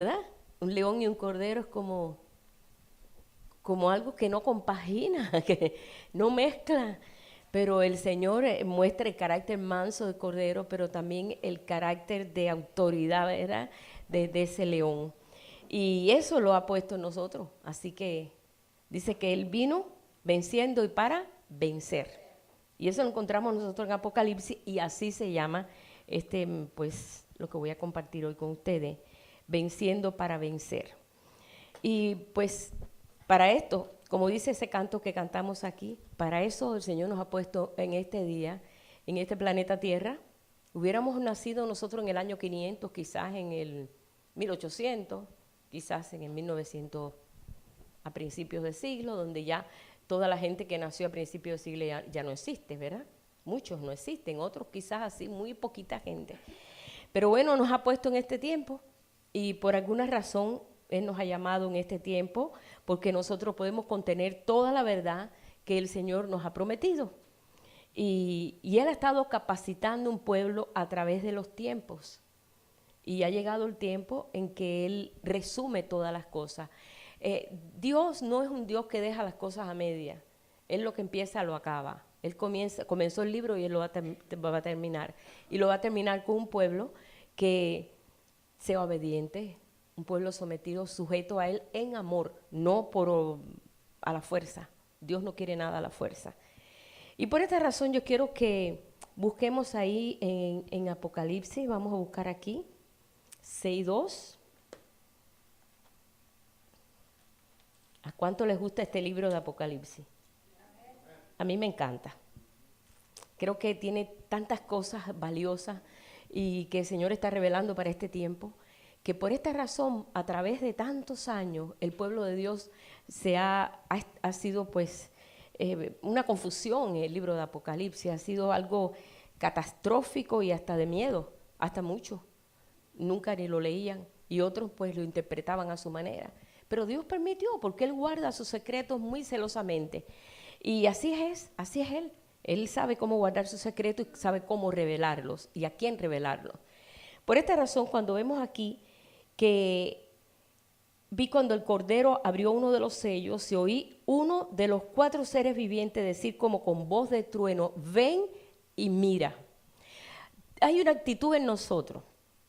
¿verdad? Un león y un cordero es como algo que no compagina, que no mezcla. Pero el Señor muestra el carácter manso del cordero, pero también el carácter de autoridad, ¿verdad? De ese león. Y eso lo ha puesto en nosotros. Así que dice que Él vino venciendo y para vencer. Y eso lo encontramos nosotros en Apocalipsis y así se llama pues, lo que voy a compartir hoy con ustedes, venciendo para vencer. Y pues para esto, como dice ese canto que cantamos aquí, para eso el Señor nos ha puesto en este día, en este planeta Tierra. Hubiéramos nacido nosotros en el año 500, quizás en el 1800, quizás en el 1900, a principios del siglo, donde ya toda la gente que nació a principios del siglo ya no existe, ¿verdad? Muchos no existen, otros quizás así, muy poquita gente. Pero bueno, nos ha puesto en este tiempo y por alguna razón Él nos ha llamado en este tiempo porque nosotros podemos contener toda la verdad que el Señor nos ha prometido. Y Él ha estado capacitando un pueblo a través de los tiempos. Y ha llegado el tiempo en que Él resume todas las cosas. Dios no es un Dios que deja las cosas a media. Él lo que empieza lo acaba. Él comenzó el libro y Él lo va a terminar. Y lo va a terminar con un pueblo que sea obediente, un pueblo sometido, sujeto a Él en amor, no a la fuerza. Dios no quiere nada a la fuerza. Y por esta razón yo quiero que busquemos ahí en Apocalipsis, vamos a buscar aquí, 6:2. ¿A cuánto les gusta este libro de Apocalipsis? A mí me encanta. Creo que tiene tantas cosas valiosas y que el Señor está revelando para este tiempo, que por esta razón, a través de tantos años, el pueblo de Dios ha sido pues una confusión en el libro de Apocalipsis, ha sido algo catastrófico y hasta de miedo, hasta muchos nunca ni lo leían y otros pues lo interpretaban a su manera. Pero Dios permitió porque Él guarda sus secretos muy celosamente. Y así es Él. Él sabe cómo guardar sus secretos y sabe cómo revelarlos y a quién revelarlos. Por esta razón, cuando vemos aquí que vi cuando el Cordero abrió uno de los sellos y oí uno de los 4 seres vivientes decir como con voz de trueno, ven y mira. Hay una actitud en nosotros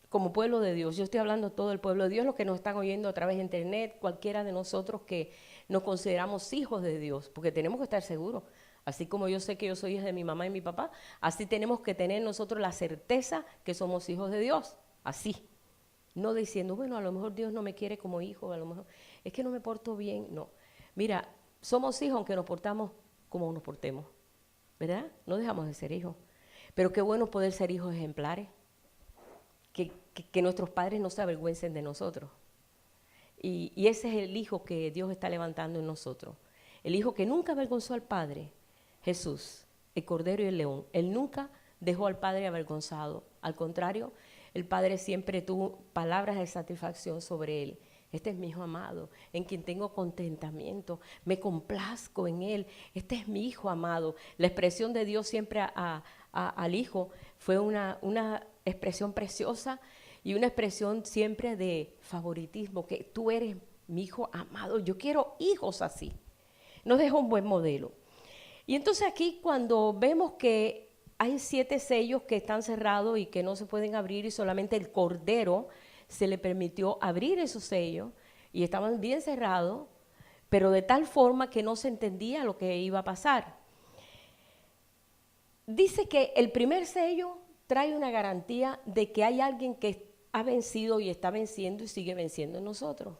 como pueblo de Dios. Yo estoy hablando todo el pueblo de Dios, los que nos están oyendo a través de internet, cualquiera de nosotros que nos consideramos hijos de Dios, porque tenemos que estar seguros. Así como yo sé que yo soy hija de mi mamá y mi papá, así tenemos que tener nosotros la certeza que somos hijos de Dios. Así. No diciendo, bueno, a lo mejor Dios no me quiere como hijo, a lo mejor es que no me porto bien. No. Mira, somos hijos aunque nos portamos como nos portemos, ¿verdad? No dejamos de ser hijos. Pero qué bueno poder ser hijos ejemplares. Que nuestros padres no se avergüencen de nosotros. Y ese es el hijo que Dios está levantando en nosotros. El hijo que nunca avergonzó al Padre, Jesús, el Cordero y el León. Él nunca dejó al Padre avergonzado. Al contrario, el Padre siempre tuvo palabras de satisfacción sobre él. Este es mi hijo amado, en quien tengo contentamiento, me complazco en él. Este es mi hijo amado. La expresión de Dios siempre al hijo fue una expresión preciosa y una expresión siempre de favoritismo, que tú eres mi hijo amado, yo quiero hijos así. Nos deja un buen modelo. Y entonces aquí cuando vemos que hay 7 sellos que están cerrados y que no se pueden abrir y solamente el Cordero se le permitió abrir esos sellos y estaban bien cerrados, pero de tal forma que no se entendía lo que iba a pasar. Dice que el primer sello trae una garantía de que hay alguien que ha vencido y está venciendo y sigue venciendo en nosotros.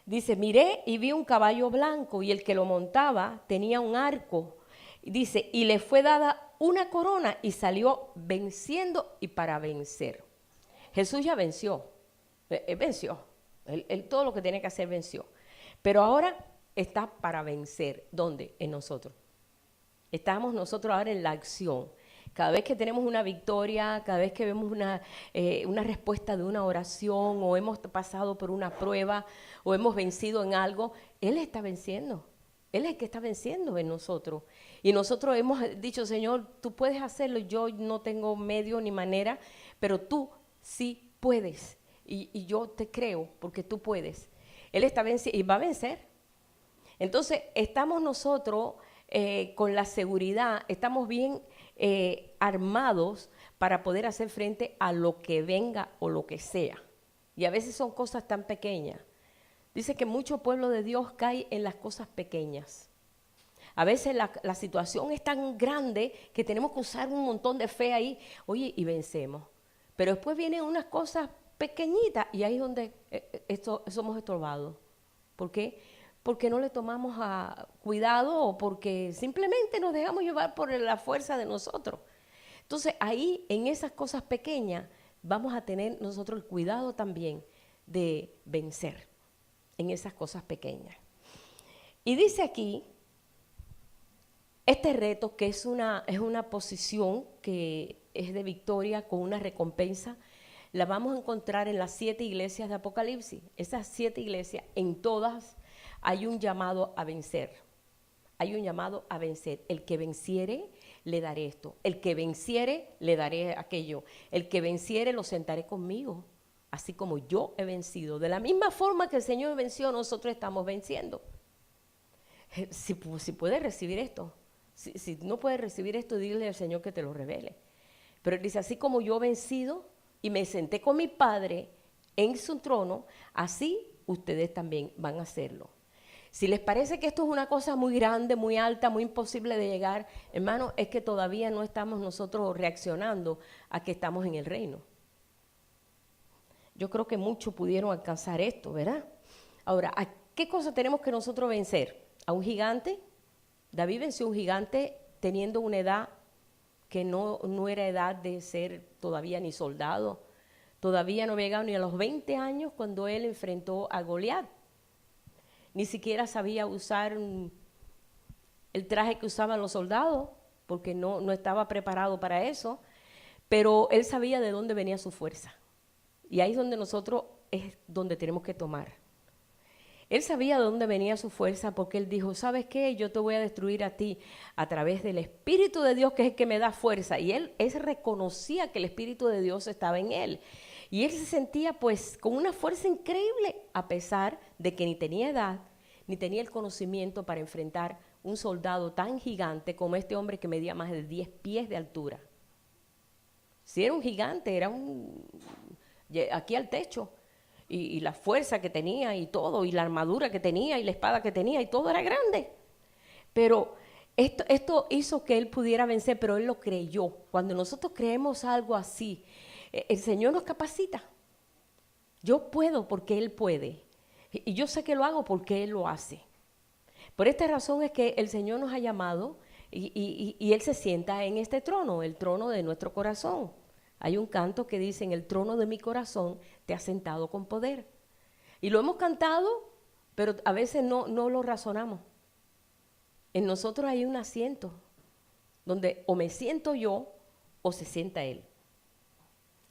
Dice, miré y vi un caballo blanco y el que lo montaba tenía un arco. Dice, y le fue dada una corona y salió venciendo y para vencer. Jesús ya venció, él venció, él todo lo que tenía que hacer venció. Pero ahora está para vencer. ¿Dónde? En nosotros. Estamos nosotros ahora en la acción. Cada vez que tenemos una victoria, cada vez que vemos una respuesta de una oración o hemos pasado por una prueba o hemos vencido en algo, Él está venciendo. Él es el que está venciendo en nosotros. Y nosotros hemos dicho, Señor, tú puedes hacerlo, yo no tengo medio ni manera, pero tú sí puedes. y yo te creo porque tú puedes. Él está venciendo y va a vencer. Entonces, estamos nosotros con la seguridad, estamos bien armados para poder hacer frente a lo que venga o lo que sea. Y a veces son cosas tan pequeñas. Dice que mucho pueblo de Dios cae en las cosas pequeñas. A veces la situación es tan grande que tenemos que usar un montón de fe ahí, oye, y vencemos. Pero después vienen unas cosas pequeñitas y ahí es donde somos estorbados. ¿Por qué? Porque no le tomamos cuidado o porque simplemente nos dejamos llevar por la fuerza de nosotros. Entonces ahí, en esas cosas pequeñas, vamos a tener nosotros el cuidado también de vencer en esas cosas pequeñas. Y dice aquí, este reto que es una posición que es de victoria con una recompensa, la vamos a encontrar en las 7 iglesias de Apocalipsis. Esas 7 iglesias, en todas hay un llamado a vencer. Hay un llamado a vencer. El que venciere, le daré esto. El que venciere, le daré aquello. El que venciere, lo sentaré conmigo, así como yo he vencido. De la misma forma que el Señor venció, nosotros estamos venciendo. Si puedes recibir esto, si no puedes recibir esto, dile al Señor que te lo revele. Pero Él dice, así como yo he vencido y me senté con mi Padre en su trono, así ustedes también van a hacerlo. Si les parece que esto es una cosa muy grande, muy alta, muy imposible de llegar, hermano, es que todavía no estamos nosotros reaccionando a que estamos en el reino. Yo creo que muchos pudieron alcanzar esto, ¿verdad? Ahora, ¿a qué cosa tenemos que nosotros vencer? ¿A un gigante? David venció a un gigante teniendo una edad que no era edad de ser todavía ni soldado. Todavía no había llegado ni a los 20 años cuando él enfrentó a Goliat. Ni siquiera sabía usar el traje que usaban los soldados, porque no estaba preparado para eso, pero él sabía de dónde venía su fuerza. Y ahí es donde nosotros es donde tenemos que tomar. Él sabía de dónde venía su fuerza porque él dijo, ¿sabes qué? Yo te voy a destruir a ti a través del Espíritu de Dios, que es el que me da fuerza. Y él reconocía que el Espíritu de Dios estaba en él. Y él se sentía pues con una fuerza increíble, a pesar de que ni tenía edad, ni tenía el conocimiento para enfrentar un soldado tan gigante como este hombre que medía más de 10 pies de altura. Si era un gigante, era aquí al techo. Y la fuerza que tenía y todo, y la armadura que tenía y la espada que tenía y todo era grande. Pero esto hizo que él pudiera vencer, pero él lo creyó. Cuando nosotros creemos algo así, el Señor nos capacita. Yo puedo porque Él puede. Y yo sé que lo hago porque Él lo hace. Por esta razón es que el Señor nos ha llamado y Él se sienta en este trono, el trono de nuestro corazón. Hay un canto que dice, en el trono de mi corazón te has sentado con poder. Y lo hemos cantado, pero a veces no lo razonamos. En nosotros hay un asiento donde o me siento yo o se sienta Él.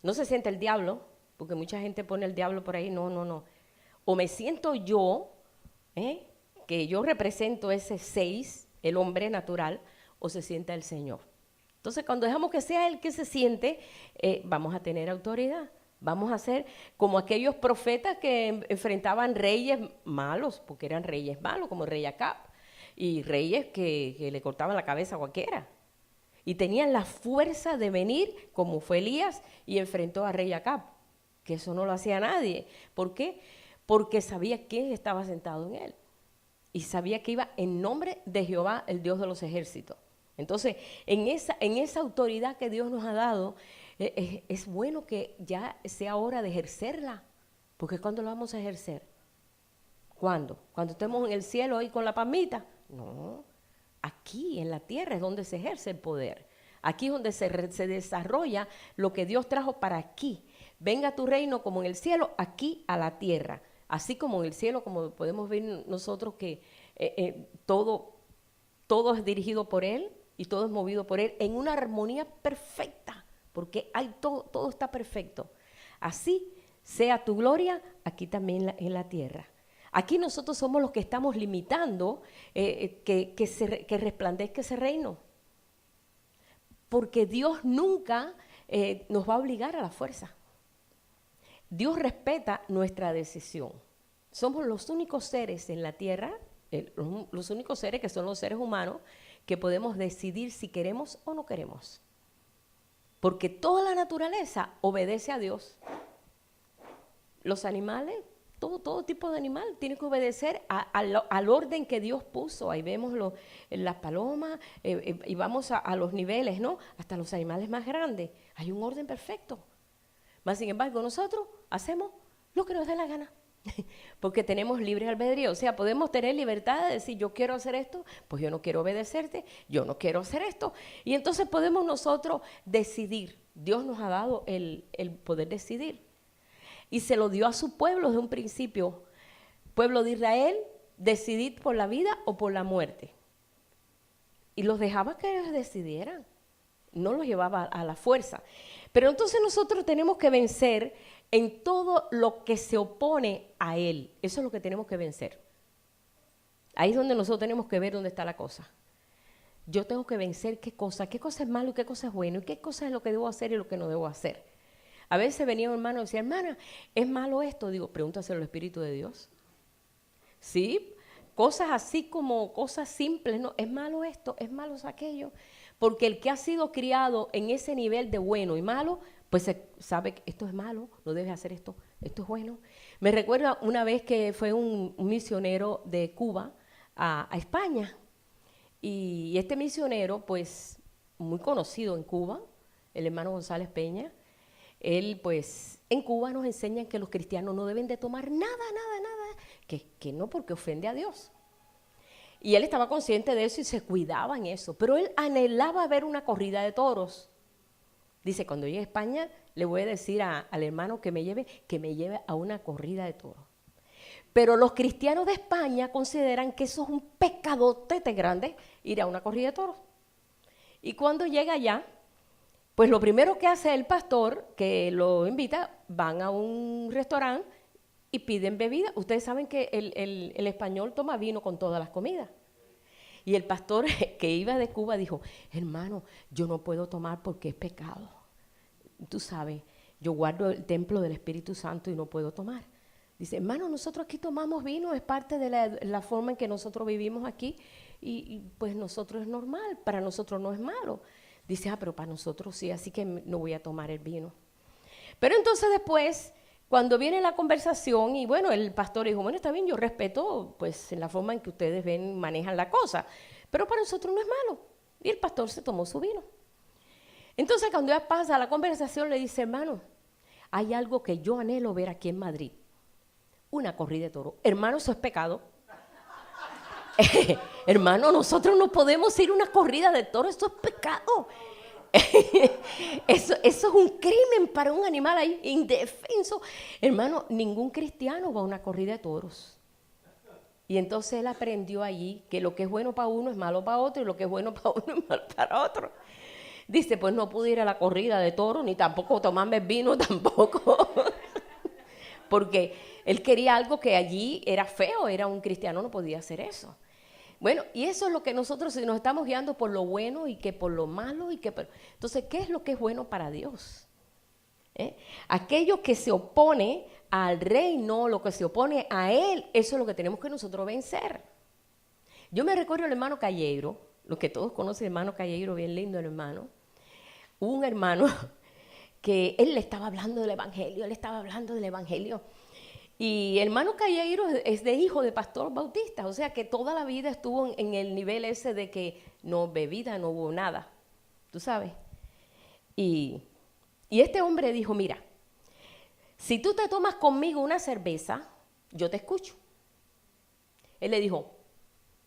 No se sienta el diablo, porque mucha gente pone el diablo por ahí. No. O me siento yo, que yo represento ese 6, el hombre natural, o se sienta el Señor. Entonces, cuando dejamos que sea Él que se siente, vamos a tener autoridad. Vamos a ser como aquellos profetas que enfrentaban reyes malos, porque eran reyes malos, como el rey Acab, y reyes que le cortaban la cabeza a cualquiera. Y tenían la fuerza de venir, como fue Elías, y enfrentó a rey Acab, que eso no lo hacía nadie. ¿Por qué? Porque sabía quién estaba sentado en él. Y sabía que iba en nombre de Jehová, el Dios de los ejércitos. Entonces, en esa autoridad que Dios nos ha dado, es bueno que ya sea hora de ejercerla. Porque ¿cuándo lo vamos a ejercer? ¿Cuándo? ¿Cuando estemos en el cielo ahí con la palmita? No. Aquí en la tierra es donde se ejerce el poder. Aquí es donde se desarrolla lo que Dios trajo para aquí. Venga tu reino como en el cielo, aquí a la tierra. Así como en el cielo, como podemos ver nosotros que todo es dirigido por Él y todo es movido por Él en una armonía perfecta, porque todo está perfecto. Así sea tu gloria aquí también en la tierra. Aquí nosotros somos los que estamos limitando que resplandezca ese reino. Porque Dios nunca nos va a obligar a la fuerza. Dios respeta nuestra decisión. Somos los únicos seres en la tierra, los únicos seres que son los seres humanos, que podemos decidir si queremos o no queremos. Porque toda la naturaleza obedece a Dios. Los animales, todo tipo de animal tiene que obedecer al orden que Dios puso. Ahí vemos las palomas y vamos a los niveles, ¿no? Hasta los animales más grandes. Hay un orden perfecto. Mas, sin embargo, nosotros hacemos lo que nos dé la gana. Porque tenemos libre albedrío. O sea, podemos tener libertad de decir, yo quiero hacer esto, pues yo no quiero obedecerte, yo no quiero hacer esto. Y entonces podemos nosotros decidir. Dios nos ha dado el poder decidir. Y se lo dio a su pueblo desde un principio. Pueblo de Israel, decidid por la vida o por la muerte. Y los dejaba que ellos decidieran. No los llevaba a la fuerza. Pero entonces nosotros tenemos que vencer en todo lo que se opone a Él. Eso es lo que tenemos que vencer. Ahí es donde nosotros tenemos que ver dónde está la cosa. Yo tengo que vencer qué cosa es malo y qué cosa es bueno, y qué cosa es lo que debo hacer y lo que no debo hacer. A veces venía un hermano y decía, hermana, ¿es malo esto? Digo, pregúntaselo al Espíritu de Dios. Sí, cosas así como cosas simples, ¿no? ¿Es malo esto? ¿Es malo aquello? Porque el que ha sido criado en ese nivel de bueno y malo, pues sabe que esto es malo, no debes hacer esto, esto es bueno. Me recuerda una vez que fue un misionero de Cuba a España. Y este misionero, pues, muy conocido en Cuba, el hermano González Peña, él, pues, en Cuba nos enseñan que los cristianos no deben de tomar nada, que no, porque ofende a Dios. Y él estaba consciente de eso y se cuidaba en eso, pero él anhelaba ver una corrida de toros. Dice, cuando llegue a España, le voy a decir al hermano que me lleve a una corrida de toros. Pero los cristianos de España consideran que eso es un pecadotete grande, ir a una corrida de toros. Y cuando llega allá, pues lo primero que hace el pastor, que lo invita, van a un restaurante y piden bebida. Ustedes saben que el español toma vino con todas las comidas. Y el pastor que iba de Cuba dijo, hermano, yo no puedo tomar porque es pecado. Tú sabes, yo guardo el templo del Espíritu Santo y no puedo tomar. Dice, hermano, nosotros aquí tomamos vino, es parte de la forma en que nosotros vivimos aquí y pues nosotros es normal, para nosotros no es malo. Dice, pero para nosotros sí, así que no voy a tomar el vino. Pero entonces después, cuando viene la conversación, y bueno, el pastor dijo, bueno, está bien, yo respeto pues la forma en que ustedes manejan la cosa, pero para nosotros no es malo. Y el pastor se tomó su vino. Entonces cuando ya pasa la conversación, le dice, hermano, hay algo que yo anhelo ver aquí en Madrid. Una corrida de toro. Hermano, eso es pecado. Hermano, nosotros no podemos ir a una corrida de toro, eso es pecado. Eso es un crimen para un animal ahí indefenso. Hermano, ningún cristiano va a una corrida de toros. Y entonces él aprendió allí que lo que es bueno para uno es malo para otro y lo que es bueno para uno es malo para otro. Dice, pues no pude ir a la corrida de toros ni tampoco tomarme vino tampoco. Porque él quería algo que allí era feo, era un cristiano, no podía hacer eso. Bueno, y eso es lo que nosotros, si nos estamos guiando por lo bueno y que por lo malo, entonces, ¿qué es lo que es bueno para Dios? Aquello que se opone al reino, lo que se opone a Él, eso es lo que tenemos que nosotros vencer. Yo me recuerdo al hermano Calleiro, los que todos conocen al hermano Calleiro, bien lindo el hermano. Hubo un hermano que él le estaba hablando del evangelio, y el hermano Calleiro es de hijo de pastor bautista, o sea que toda la vida estuvo en el nivel ese de que no bebida, no hubo nada, tú sabes. Y este hombre dijo, mira, si tú te tomas conmigo una cerveza, yo te escucho. Él le dijo,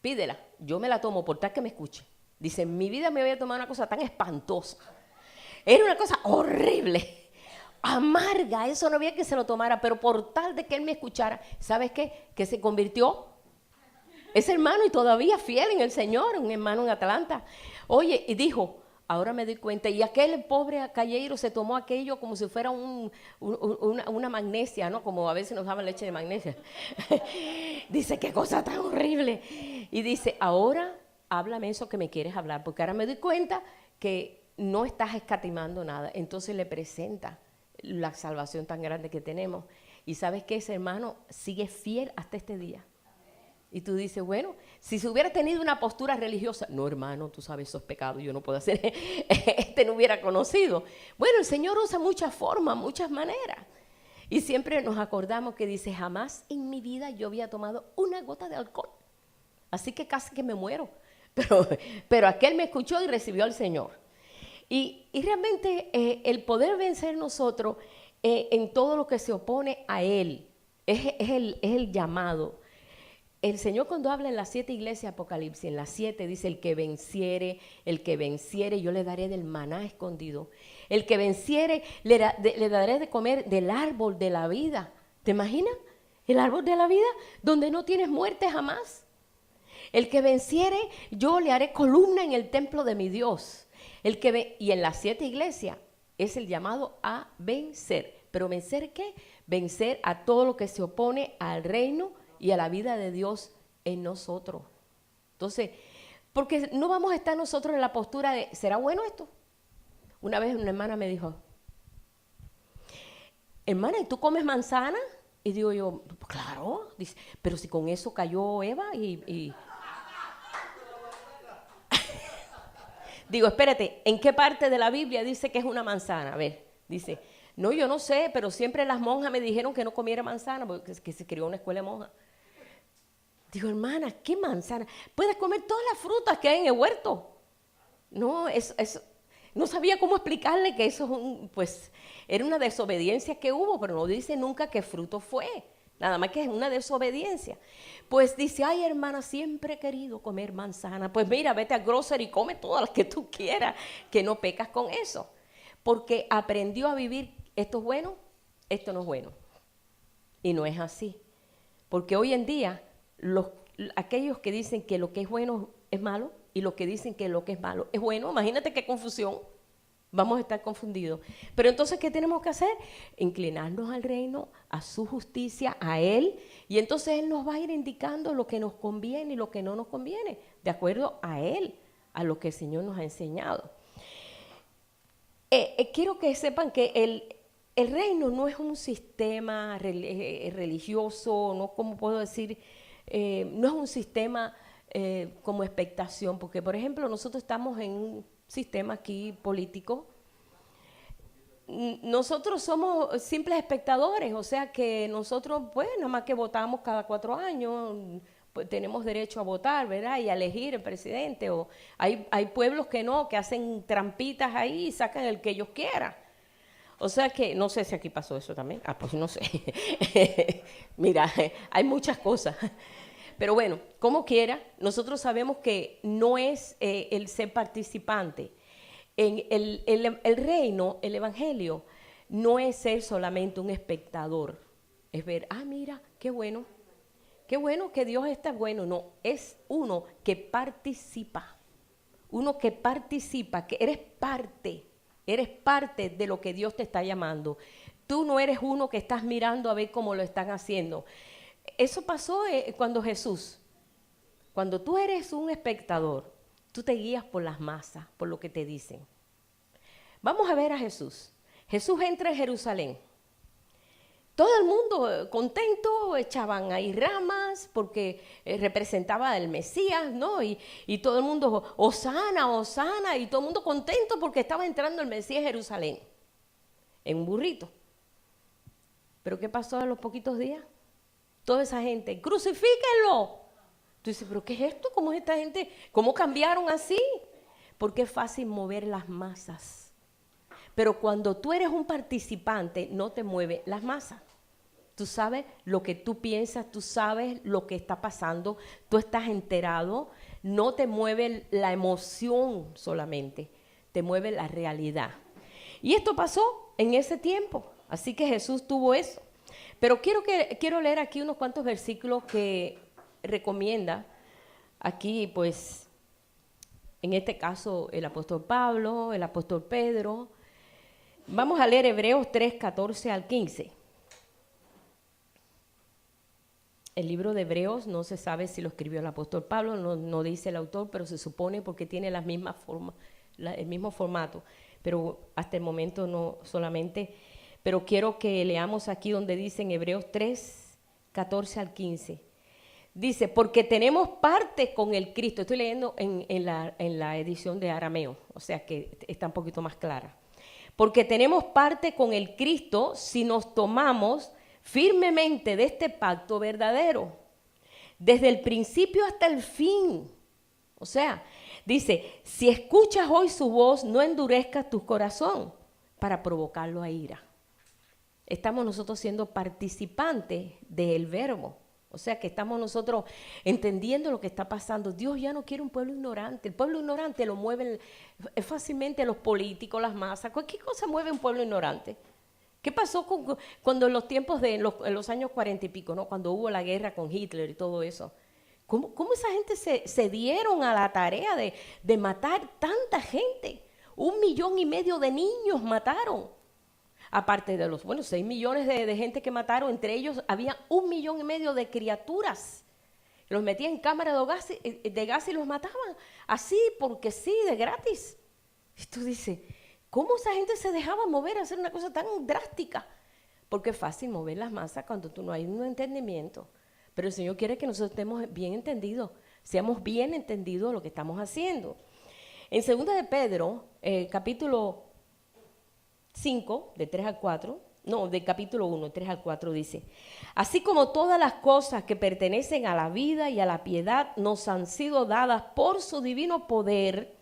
pídela, yo me la tomo por tal que me escuche. Dice, en mi vida me voy a tomar una cosa tan espantosa. Era una cosa horrible. Amarga, eso no había que se lo tomara, pero por tal de que él me escuchara, ¿sabes qué? Que se convirtió ese hermano y todavía fiel en el Señor, un hermano en Atlanta. Oye, y dijo, ahora me doy cuenta, y aquel pobre Calleiro se tomó aquello como si fuera una magnesia, ¿no? Como a veces nos daban leche de magnesia. Dice, qué cosa tan horrible. Y dice, ahora háblame eso que me quieres hablar, porque ahora me doy cuenta que no estás escatimando nada. Entonces le presenta la salvación tan grande que tenemos. Y sabes que ese hermano sigue fiel hasta este día. Y tú dices, bueno, si se hubiera tenido una postura religiosa, no hermano, tú sabes, eso es pecado, yo no puedo hacer, no hubiera conocido. Bueno, el Señor usa muchas formas, muchas maneras. Y siempre nos acordamos que dice, jamás en mi vida yo había tomado una gota de alcohol. Así que casi que me muero. Pero aquel me escuchó y recibió al Señor. Y realmente el poder vencer nosotros en todo lo que se opone a Él es el llamado. El Señor cuando habla en las 7 iglesias Apocalipsis, en las 7 dice, el que venciere, yo le daré del maná escondido. El que venciere, le daré de comer del árbol de la vida. ¿Te imaginas? El árbol de la vida, donde no tienes muerte jamás. El que venciere, yo le haré columna en el templo de mi Dios. Y en las 7 iglesias es el llamado a vencer. ¿Pero vencer qué? Vencer a todo lo que se opone al reino y a la vida de Dios en nosotros. Entonces, porque no vamos a estar nosotros en la postura de, ¿será bueno esto? Una vez una hermana me dijo, hermana, ¿y tú comes manzana? Y digo yo, claro, dice, pero si con eso cayó Eva y... Digo, espérate, ¿en qué parte de la Biblia dice que es una manzana? A ver, dice, no, yo no sé, pero siempre las monjas me dijeron que no comiera manzana porque que se crió en una escuela de monjas. Digo, hermana, ¿qué manzana? Puedes comer todas las frutas que hay en el huerto. No, no sabía cómo explicarle que eso pues, era una desobediencia que hubo, pero no dice nunca qué fruto fue. Nada más que es una desobediencia. Pues dice, ay, hermana, siempre he querido comer manzana. Pues mira, vete al grocery y come todas las que tú quieras, que no pecas con eso. Porque aprendió a vivir, esto es bueno, esto no es bueno. Y no es así. Porque hoy en día, aquellos que dicen que lo que es bueno es malo y los que dicen que lo que es malo es bueno, imagínate qué confusión. Vamos a estar confundidos. Pero entonces, ¿qué tenemos que hacer? Inclinarnos al reino, a su justicia, a Él. Y entonces Él nos va a ir indicando lo que nos conviene y lo que no nos conviene, de acuerdo a Él, a lo que el Señor nos ha enseñado. Quiero que sepan que el reino no es un sistema religioso, no, ¿cómo puedo decir? No es un sistema como expectación, porque, por ejemplo, nosotros estamos en un sistema aquí político. Nosotros somos simples espectadores, o sea que nosotros, pues, nada más que votamos cada 4 años, pues, tenemos derecho a votar, ¿verdad? Y a elegir el presidente. O hay pueblos que no, que hacen trampitas ahí y sacan el que ellos quieran. O sea que, no sé si aquí pasó eso también. Pues no sé. Mira, hay muchas cosas. Pero bueno, como quiera, nosotros sabemos que no es el ser participante. En el reino, el evangelio, no es ser solamente un espectador. Es ver, mira, qué bueno que Dios está bueno. No, es uno que participa. Uno que participa, que eres parte de lo que Dios te está llamando. Tú no eres uno que estás mirando a ver cómo lo están haciendo. Eso pasó cuando tú eres un espectador, tú te guías por las masas, por lo que te dicen. Vamos a ver a Jesús. Jesús entra en Jerusalén. Todo el mundo contento, echaban ahí ramas porque representaba al Mesías, ¿no? Y todo el mundo, Hosana, Hosana, y todo el mundo contento porque estaba entrando el Mesías a Jerusalén, en un burrito. ¿Pero qué pasó a los poquitos días? Toda esa gente, ¡crucifíquenlo! Tú dices, ¿pero qué es esto? ¿Cómo es esta gente? ¿Cómo cambiaron así? Porque es fácil mover las masas. Pero cuando tú eres un participante, no te mueve las masas. Tú sabes lo que tú piensas, tú sabes lo que está pasando, tú estás enterado, no te mueve la emoción solamente, te mueve la realidad. Y esto pasó en ese tiempo, así que Jesús tuvo eso. Pero quiero leer aquí unos cuantos versículos que recomienda aquí, pues, en este caso, el apóstol Pablo, el apóstol Pedro. Vamos a leer Hebreos 3, 14 al 15. El libro de Hebreos no se sabe si lo escribió el apóstol Pablo, no dice el autor, pero se supone porque tiene la misma forma, el mismo formato. Pero hasta el momento no solamente. pero quiero que leamos aquí donde dice en Hebreos 3, 14 al 15. Dice, porque tenemos parte con el Cristo. Estoy leyendo en la edición de arameo, o sea que está un poquito más clara. Porque tenemos parte con el Cristo si nos tomamos firmemente de este pacto verdadero, desde el principio hasta el fin. O sea, dice, si escuchas hoy su voz, no endurezcas tu corazón para provocarlo a ira. Estamos nosotros siendo participantes del verbo. O sea que estamos nosotros entendiendo lo que está pasando. Dios ya no quiere un pueblo ignorante. El pueblo ignorante lo mueven fácilmente los políticos, las masas. Cualquier cosa mueve un pueblo ignorante. ¿Qué pasó cuando en los tiempos de en los años 40 y pico, ¿no? Cuando hubo la guerra con Hitler y todo eso? ¿Cómo esa gente se dieron a la tarea de matar tanta gente? 1,5 millones de niños mataron. Aparte de los, 6 millones de gente que mataron, entre ellos había 1,5 millones de criaturas. Los metían en cámara de gas y los mataban. Así, porque sí, de gratis. Y tú dices, ¿cómo esa gente se dejaba mover a hacer una cosa tan drástica? Porque es fácil mover las masas cuando tú no hay un entendimiento. Pero el Señor quiere que nosotros estemos bien entendidos, seamos bien entendidos de lo que estamos haciendo. En 2 de Pedro, capítulo 5, de 3 al 4, no, del capítulo 1, 3 al 4 dice, así como todas las cosas que pertenecen a la vida y a la piedad nos han sido dadas por su divino poder,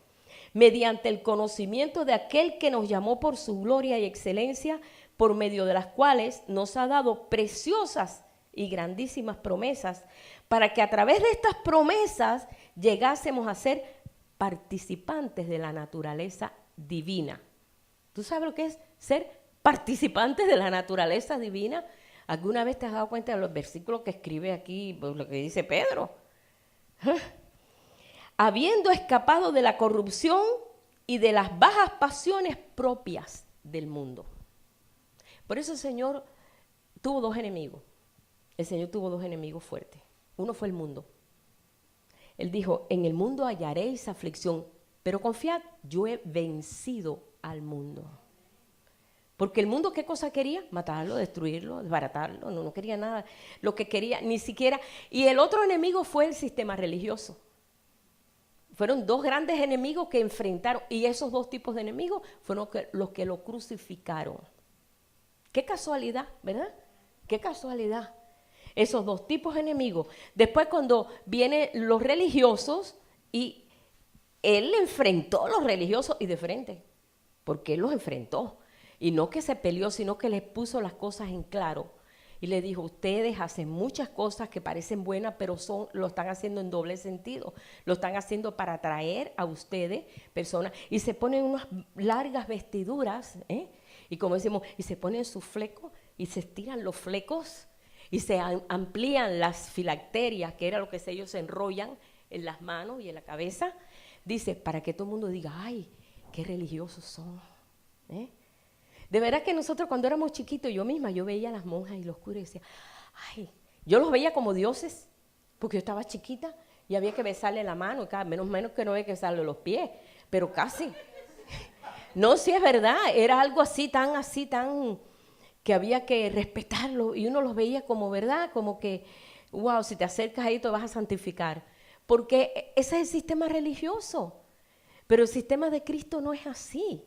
mediante el conocimiento de aquel que nos llamó por su gloria y excelencia, por medio de las cuales nos ha dado preciosas y grandísimas promesas, para que a través de estas promesas llegásemos a ser participantes de la naturaleza divina. ¿Tú sabes lo que es ser participantes de la naturaleza divina? ¿Alguna vez te has dado cuenta de los versículos que escribe aquí, pues, lo que dice Pedro? Habiendo escapado de la corrupción y de las bajas pasiones propias del mundo. Por eso el Señor tuvo 2 enemigos. El Señor tuvo 2 enemigos fuertes. Uno fue el mundo. Él dijo, en el mundo hallaréis aflicción, pero confiad, yo he vencido al mundo. Porque el mundo, ¿qué cosa quería? Matarlo, destruirlo, desbaratarlo, no quería nada. Lo que quería, ni siquiera. Y el otro enemigo fue el sistema religioso. Fueron 2 grandes enemigos que enfrentaron, y esos 2 tipos de enemigos fueron los que lo crucificaron. Qué casualidad, ¿verdad? Qué casualidad. Esos 2 tipos de enemigos. Después cuando vienen los religiosos, y él enfrentó a los religiosos y de frente, porque él los enfrentó. Y no que se peleó, sino que les puso las cosas en claro. Y le dijo, ustedes hacen muchas cosas que parecen buenas, pero lo están haciendo en doble sentido. Lo están haciendo para atraer a ustedes personas. Y se ponen unas largas vestiduras, y como decimos, y se ponen sus flecos, y se estiran los flecos, y se amplían las filacterias, que era lo que ellos se enrollan en las manos y en la cabeza. Dice, para que todo el mundo diga, ay, qué religiosos son. De verdad que nosotros cuando éramos chiquitos, yo veía a las monjas y los curas y decía, ay, yo los veía como dioses, porque yo estaba chiquita y había que besarle la mano, menos que no había que besarle los pies, pero casi. No, sí es verdad, era algo así tan, que había que respetarlo, y uno los veía como, ¿verdad? Como que, wow, si te acercas ahí te vas a santificar, porque ese es el sistema religioso, pero el sistema de Cristo no es así.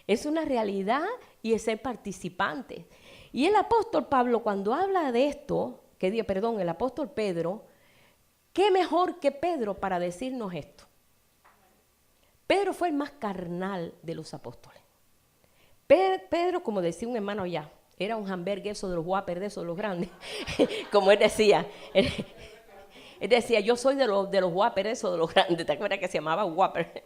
Es una realidad y es ser participante. Y el apóstol Pablo, cuando habla de esto, el apóstol Pedro, ¿qué mejor que Pedro para decirnos esto? Pedro fue el más carnal de los apóstoles. Pedro, como decía un hermano allá, era un hamburguer eso de los Whopper, de esos de los grandes, como él decía. Él decía, yo soy de los Whopper, eso de los grandes. ¿Te acuerdas que se llamaba Whopper?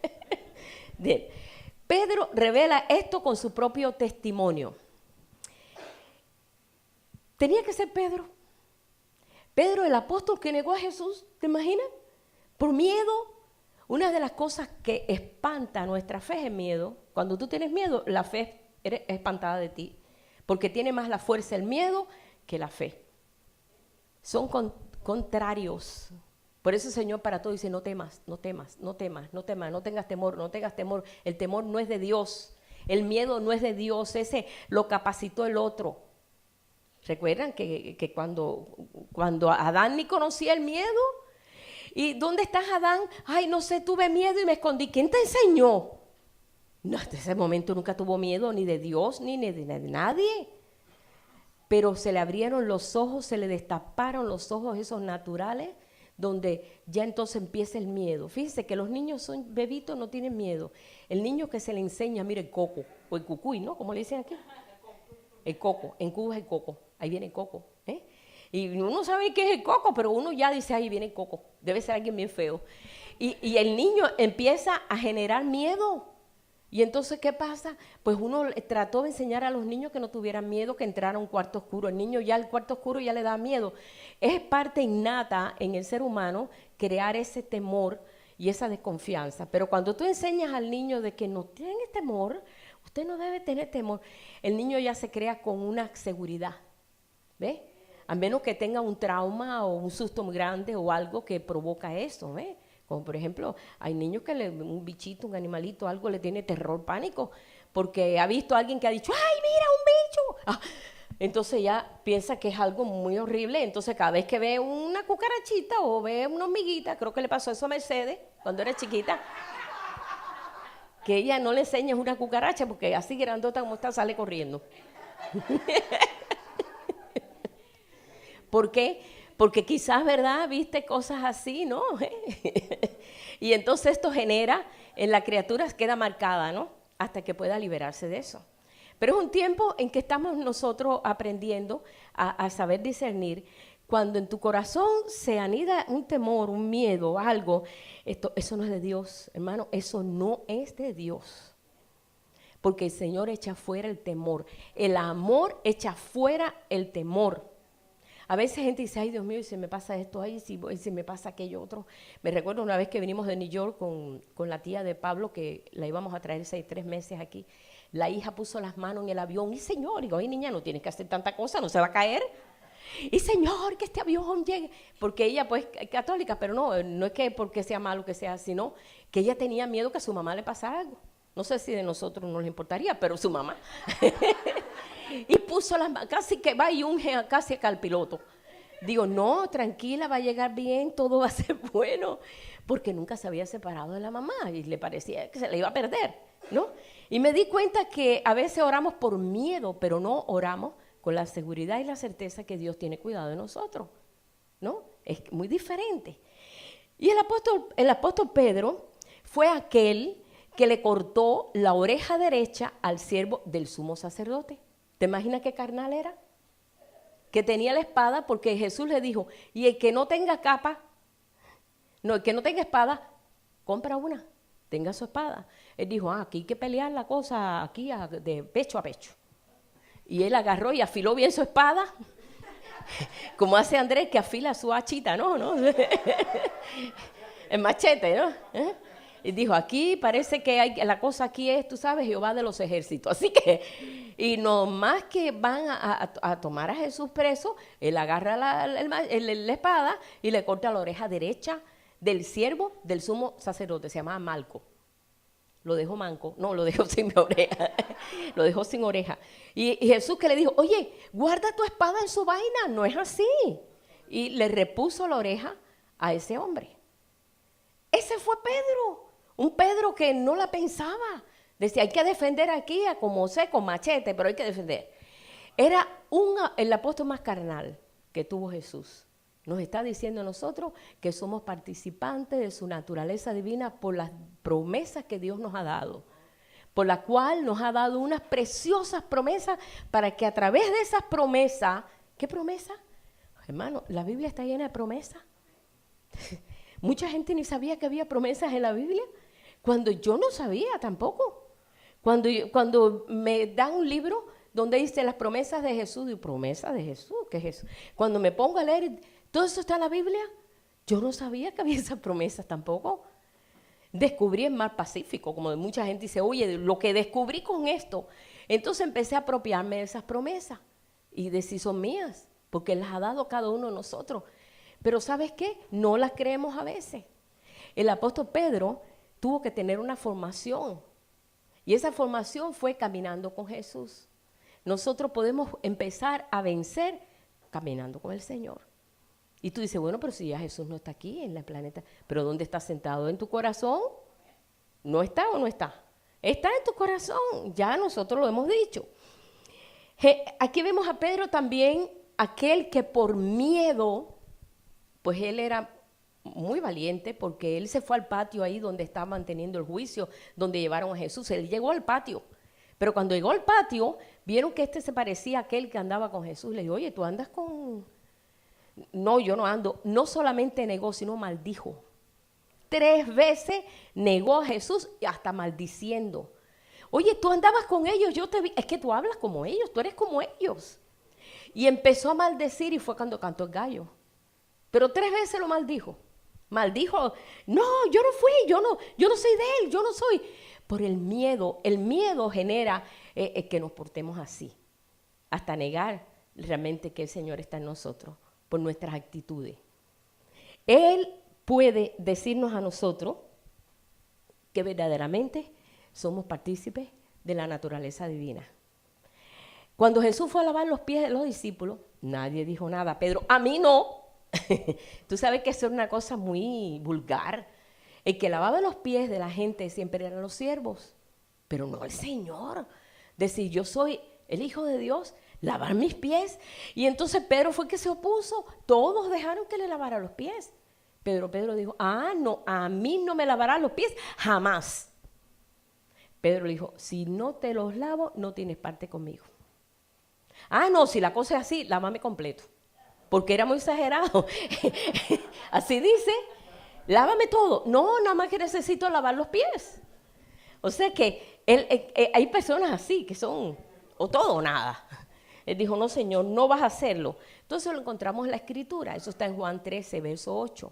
Pedro revela esto con su propio testimonio. Tenía que ser Pedro. Pedro, el apóstol que negó a Jesús, ¿te imaginas? Por miedo. Una de las cosas que espanta nuestra fe es el miedo. Cuando tú tienes miedo, la fe es espantada de ti, porque tiene más la fuerza el miedo que la fe. Son contrarios. Por eso el Señor para todo dice, no temas, no temas, no temas, no temas, no tengas temor, no tengas temor. El temor no es de Dios. El miedo no es de Dios, ese lo capacitó el otro. ¿Recuerdan que cuando Adán ni conocía el miedo? ¿Y dónde estás, Adán? Ay, no sé, tuve miedo y me escondí. ¿Quién te enseñó? No, hasta ese momento nunca tuvo miedo ni de Dios ni de nadie. Pero se le abrieron los ojos, se le destaparon los ojos esos naturales, donde ya entonces empieza el miedo. Fíjense que los niños son bebitos, no tienen miedo. El niño que se le enseña, mira el coco, o el cucuy, ¿no? ¿Cómo le dicen aquí? El coco, en Cuba es el coco, ahí viene el coco, ¿eh? Y uno sabe qué es el coco, pero uno ya dice, ahí viene el coco, debe ser alguien bien feo. Y el niño empieza a generar miedo. Y entonces, ¿qué pasa? Pues uno trató de enseñar a los niños que no tuvieran miedo, que entraran a un cuarto oscuro. El niño ya, el cuarto oscuro ya le da miedo. Es parte innata en el ser humano crear ese temor y esa desconfianza. Pero cuando tú enseñas al niño de que no tiene temor, usted no debe tener temor, el niño ya se crea con una seguridad. ¿Ve? A menos que tenga un trauma o un susto muy grande o algo que provoca eso, ¿ve? Como por ejemplo, hay niños que un bichito, un animalito, algo le tiene terror, pánico, porque ha visto a alguien que ha dicho, ¡ay, mira, un bicho! Ah, entonces ya piensa que es algo muy horrible, entonces cada vez que ve una cucarachita o ve una hormiguita, creo que le pasó eso a Mercedes cuando era chiquita, que ella no le enseña una cucaracha porque así grandota como está sale corriendo. ¿Por qué? Porque quizás, ¿verdad? Viste cosas así, ¿no? Y entonces esto genera, en la criatura queda marcada, ¿no? Hasta que pueda liberarse de eso. Pero es un tiempo en que estamos nosotros aprendiendo a saber discernir. Cuando en tu corazón se anida un temor, un miedo, algo, eso no es de Dios, hermano, eso no es de Dios. Porque el Señor echa fuera el temor. El amor echa fuera el temor. A veces gente dice, ay Dios mío, y si me pasa esto, ay, si me pasa aquello otro. Me recuerdo una vez que vinimos de New York con la tía de Pablo, que la íbamos a traer 3 meses aquí. La hija puso las manos en el avión, y señor, digo, ay niña, no tienes que hacer tanta cosa, no se va a caer. Y señor, que este avión llegue. Porque ella pues es católica, pero no es que porque sea malo que sea, sino que ella tenía miedo que a su mamá le pasara algo. No sé si de nosotros no le importaría, pero su mamá. Y puso las manos, casi que va y unge casi acá al piloto. Digo, no, tranquila, va a llegar bien, todo va a ser bueno. Porque nunca se había separado de la mamá y le parecía que se le iba a perder, ¿no? Y me di cuenta que a veces oramos por miedo, pero no oramos con la seguridad y la certeza que Dios tiene cuidado de nosotros, ¿no? Es muy diferente. Y el apóstol Pedro fue aquel que le cortó la oreja derecha al siervo del sumo sacerdote. ¿Te imaginas qué carnal era? Que tenía la espada, porque Jesús le dijo, y el que no tenga capa, no, el que no tenga espada, compra una, tenga su espada. Él dijo, aquí hay que pelear la cosa aquí de pecho a pecho. Y él agarró y afiló bien su espada, como hace Andrés que afila su hachita, ¿no? El machete, ¿no? Y dijo, aquí parece que la cosa aquí es, tú sabes, Jehová de los ejércitos. Así que, y no más que van a tomar a Jesús preso, él agarra la espada y le corta la oreja derecha del siervo del sumo sacerdote, se llamaba Malco. Lo dejó manco, no, lo dejó sin oreja, lo dejó sin oreja. Y Jesús que le dijo, oye, guarda tu espada en su vaina, no es así. Y le repuso la oreja a ese hombre. Ese fue Pedro. Un Pedro que no la pensaba. Decía, hay que defender aquí a como sé, con machete, pero hay que defender. Era el apóstol más carnal que tuvo Jesús. Nos está diciendo a nosotros que somos participantes de su naturaleza divina por las promesas que Dios nos ha dado. Por la cual nos ha dado unas preciosas promesas para que a través de esas promesas, ¿qué promesa? Hermano, la Biblia está llena de promesas. Mucha gente ni sabía que había promesas en la Biblia. Cuando yo no sabía tampoco. Cuando me dan un libro donde dice las promesas de Jesús, digo, ¿promesas de Jesús? ¿Qué es eso? Cuando me pongo a leer, todo eso está en la Biblia. Yo no sabía que había esas promesas tampoco. Descubrí el mar Pacífico, como de mucha gente dice, oye, lo que descubrí con esto. Entonces empecé a apropiarme de esas promesas y de si son mías, porque las ha dado cada uno de nosotros. Pero ¿sabes qué? No las creemos a veces. El apóstol Pedro tuvo que tener una formación. Y esa formación fue caminando con Jesús. Nosotros podemos empezar a vencer caminando con el Señor. Y tú dices, bueno, pero si ya Jesús no está aquí en el planeta, ¿pero dónde está sentado? ¿En tu corazón? ¿No está o no está? Está en tu corazón, ya nosotros lo hemos dicho. Aquí vemos a Pedro también, aquel que por miedo, pues él era muy valiente, porque él se fue al patio ahí donde estaban teniendo el juicio, donde llevaron a Jesús. Él llegó al patio, pero cuando llegó al patio, vieron que se parecía a aquel que andaba con Jesús. Le dijo, oye, ¿tú andas con...? No, yo no ando. No solamente negó, sino maldijo. 3 veces negó a Jesús y hasta maldiciendo. Oye, tú andabas con ellos, yo te vi. Es que tú hablas como ellos, tú eres como ellos. Y empezó a maldecir y fue cuando cantó el gallo. Pero 3 veces lo maldijo. Maldijo, no, yo no fui, yo no soy de él, yo no soy. Por el miedo genera que nos portemos así. Hasta negar realmente que el Señor está en nosotros por nuestras actitudes. Él puede decirnos a nosotros que verdaderamente somos partícipes de la naturaleza divina. Cuando Jesús fue a lavar los pies de los discípulos, nadie dijo nada. Pedro, a mí no. Tú sabes que eso es una cosa muy vulgar. El que lavaba los pies de la gente siempre eran los siervos, pero no el Señor. Decir, yo soy el Hijo de Dios, lavar mis pies. Y entonces Pedro fue el que se opuso. Todos dejaron que le lavara los pies. Pedro dijo, no, a mí no me lavarás los pies jamás. Pedro le dijo, si no te los lavo, no tienes parte conmigo. No, si la cosa es así, lávame completo. Porque era muy exagerado. Así dice, lávame todo. No, nada más que necesito lavar los pies. O sea que hay personas así que son o todo o nada. Él dijo, no, Señor, no vas a hacerlo. Entonces lo encontramos en la Escritura. Eso está en Juan 13, verso 8.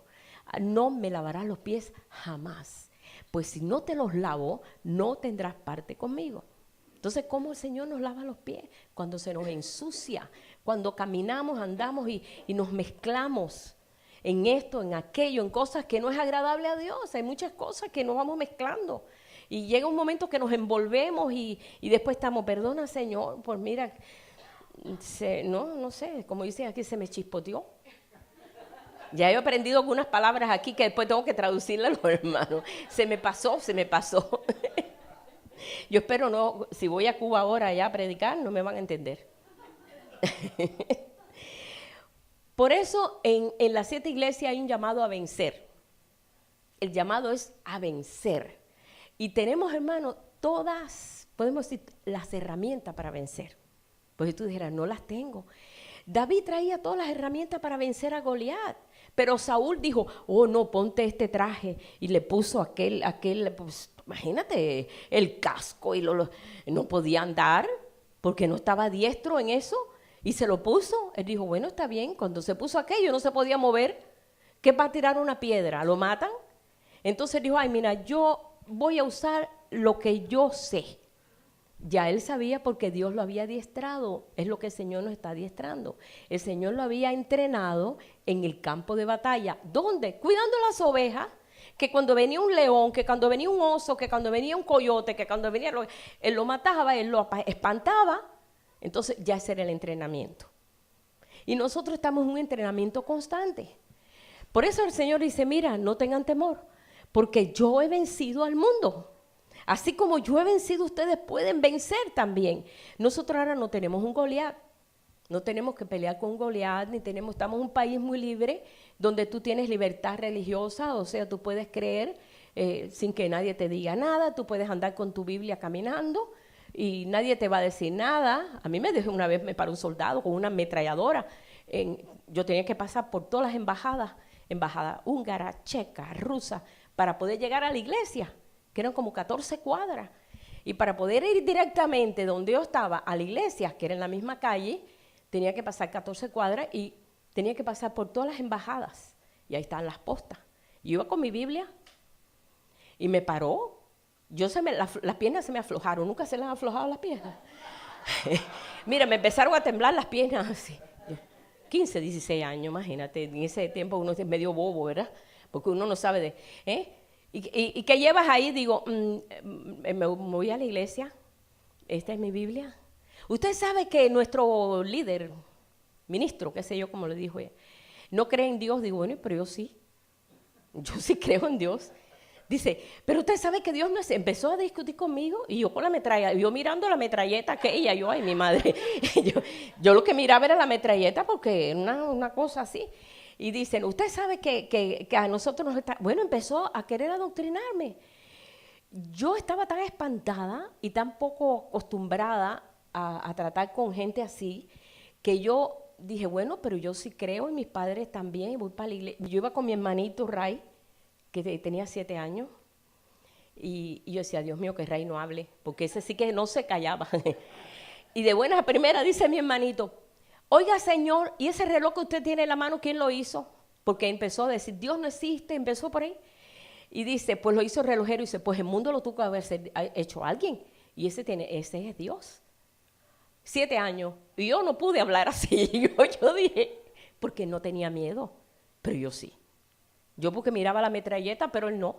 No me lavarás los pies jamás. Pues si no te los lavo, no tendrás parte conmigo. Entonces, ¿cómo el Señor nos lava los pies? Cuando se nos ensucia, cuando caminamos, andamos y nos mezclamos en esto, en aquello, en cosas que no es agradable a Dios. Hay muchas cosas que nos vamos mezclando. Y llega un momento que nos envolvemos y después estamos, perdona, Señor, pues mira, no sé, como dicen aquí, se me chispoteó. Ya he aprendido algunas palabras aquí que después tengo que traducirlas a los hermanos. Se me pasó. Yo espero no, si voy a Cuba ahora ya a predicar, no me van a entender. Por eso en las 7 iglesias hay un llamado a vencer. El llamado es a vencer. Y tenemos, hermanos, todas, podemos decir, las herramientas para vencer. Pues tú dijeras, no las tengo. David traía todas las herramientas para vencer a Goliat. Pero Saúl dijo, no, ponte este traje. Y le puso aquel pues, imagínate, el casco. Y no podía andar porque no estaba diestro en eso. Y se lo puso. Él dijo, bueno, está bien. Cuando se puso aquello no se podía mover. ¿Qué va a tirar una piedra? ¿Lo matan? Entonces dijo, mira, yo voy a usar lo que yo sé. Ya él sabía porque Dios lo había adiestrado. Es lo que el Señor nos está adiestrando. El Señor lo había entrenado en el campo de batalla. ¿Dónde? Cuidando las ovejas. Que cuando venía un león, que cuando venía un oso, que cuando venía un coyote, que cuando venía... Él lo mataba, él lo espantaba. Entonces ya ese era el entrenamiento. Y nosotros estamos en un entrenamiento constante. Por eso el Señor dice, mira, no tengan temor, porque yo he vencido al mundo. Así como yo he vencido, ustedes pueden vencer también. Nosotros ahora no tenemos un Goliat. No tenemos que pelear con un Goliat, estamos en un país muy libre, donde tú tienes libertad religiosa, o sea, tú puedes creer sin que nadie te diga nada, tú puedes andar con tu Biblia caminando y nadie te va a decir nada. A mí una vez me paró un soldado con una ametralladora. Yo tenía que pasar por todas las embajadas húngara, checa, rusa, para poder llegar a la iglesia, que eran como 14 cuadras. Y para poder ir directamente donde yo estaba, a la iglesia, que era en la misma calle, tenía que pasar 14 cuadras y tenía que pasar por todas las embajadas. Y ahí estaban las postas. Y yo iba con mi Biblia y me paró. Las piernas se me aflojaron. Nunca se les han aflojado las piernas. Mira, me empezaron a temblar las piernas así. 15, 16 años, imagínate. En ese tiempo uno es medio bobo, ¿verdad? Porque uno no sabe ¿Y qué llevas ahí? Digo, me voy a la iglesia, esta es mi Biblia. Usted sabe que nuestro líder, ministro, qué sé yo, como le dijo ella, no cree en Dios. Digo, bueno, pero yo sí creo en Dios. Dice, pero usted sabe que Dios no es. Empezó a discutir conmigo y yo con la metralleta, yo mirando la metralleta que ella, yo, ay, mi madre. yo lo que miraba era la metralleta porque una cosa así. Y dicen, usted sabe que a nosotros nos está. Bueno, empezó a querer adoctrinarme. Yo estaba tan espantada y tan poco acostumbrada a tratar con gente así que yo dije, bueno, pero yo sí creo y mis padres también. Voy para la iglesia. Yo iba con mi hermanito Ray, que tenía 7 años, y yo decía, Dios mío, que Ray no hable, porque ese sí que no se callaba. Y de buenas a primeras dice mi hermanito, oiga, señor, ¿y ese reloj que usted tiene en la mano, quién lo hizo? Porque empezó a decir, Dios no existe, empezó por ahí. Y dice, pues lo hizo el relojero, y dice, pues el mundo lo tuvo que haber hecho alguien, y ese es Dios. 7 años, y yo no pude hablar así, yo dije, porque no tenía miedo, pero yo sí. Yo porque miraba la metralleta, pero él no.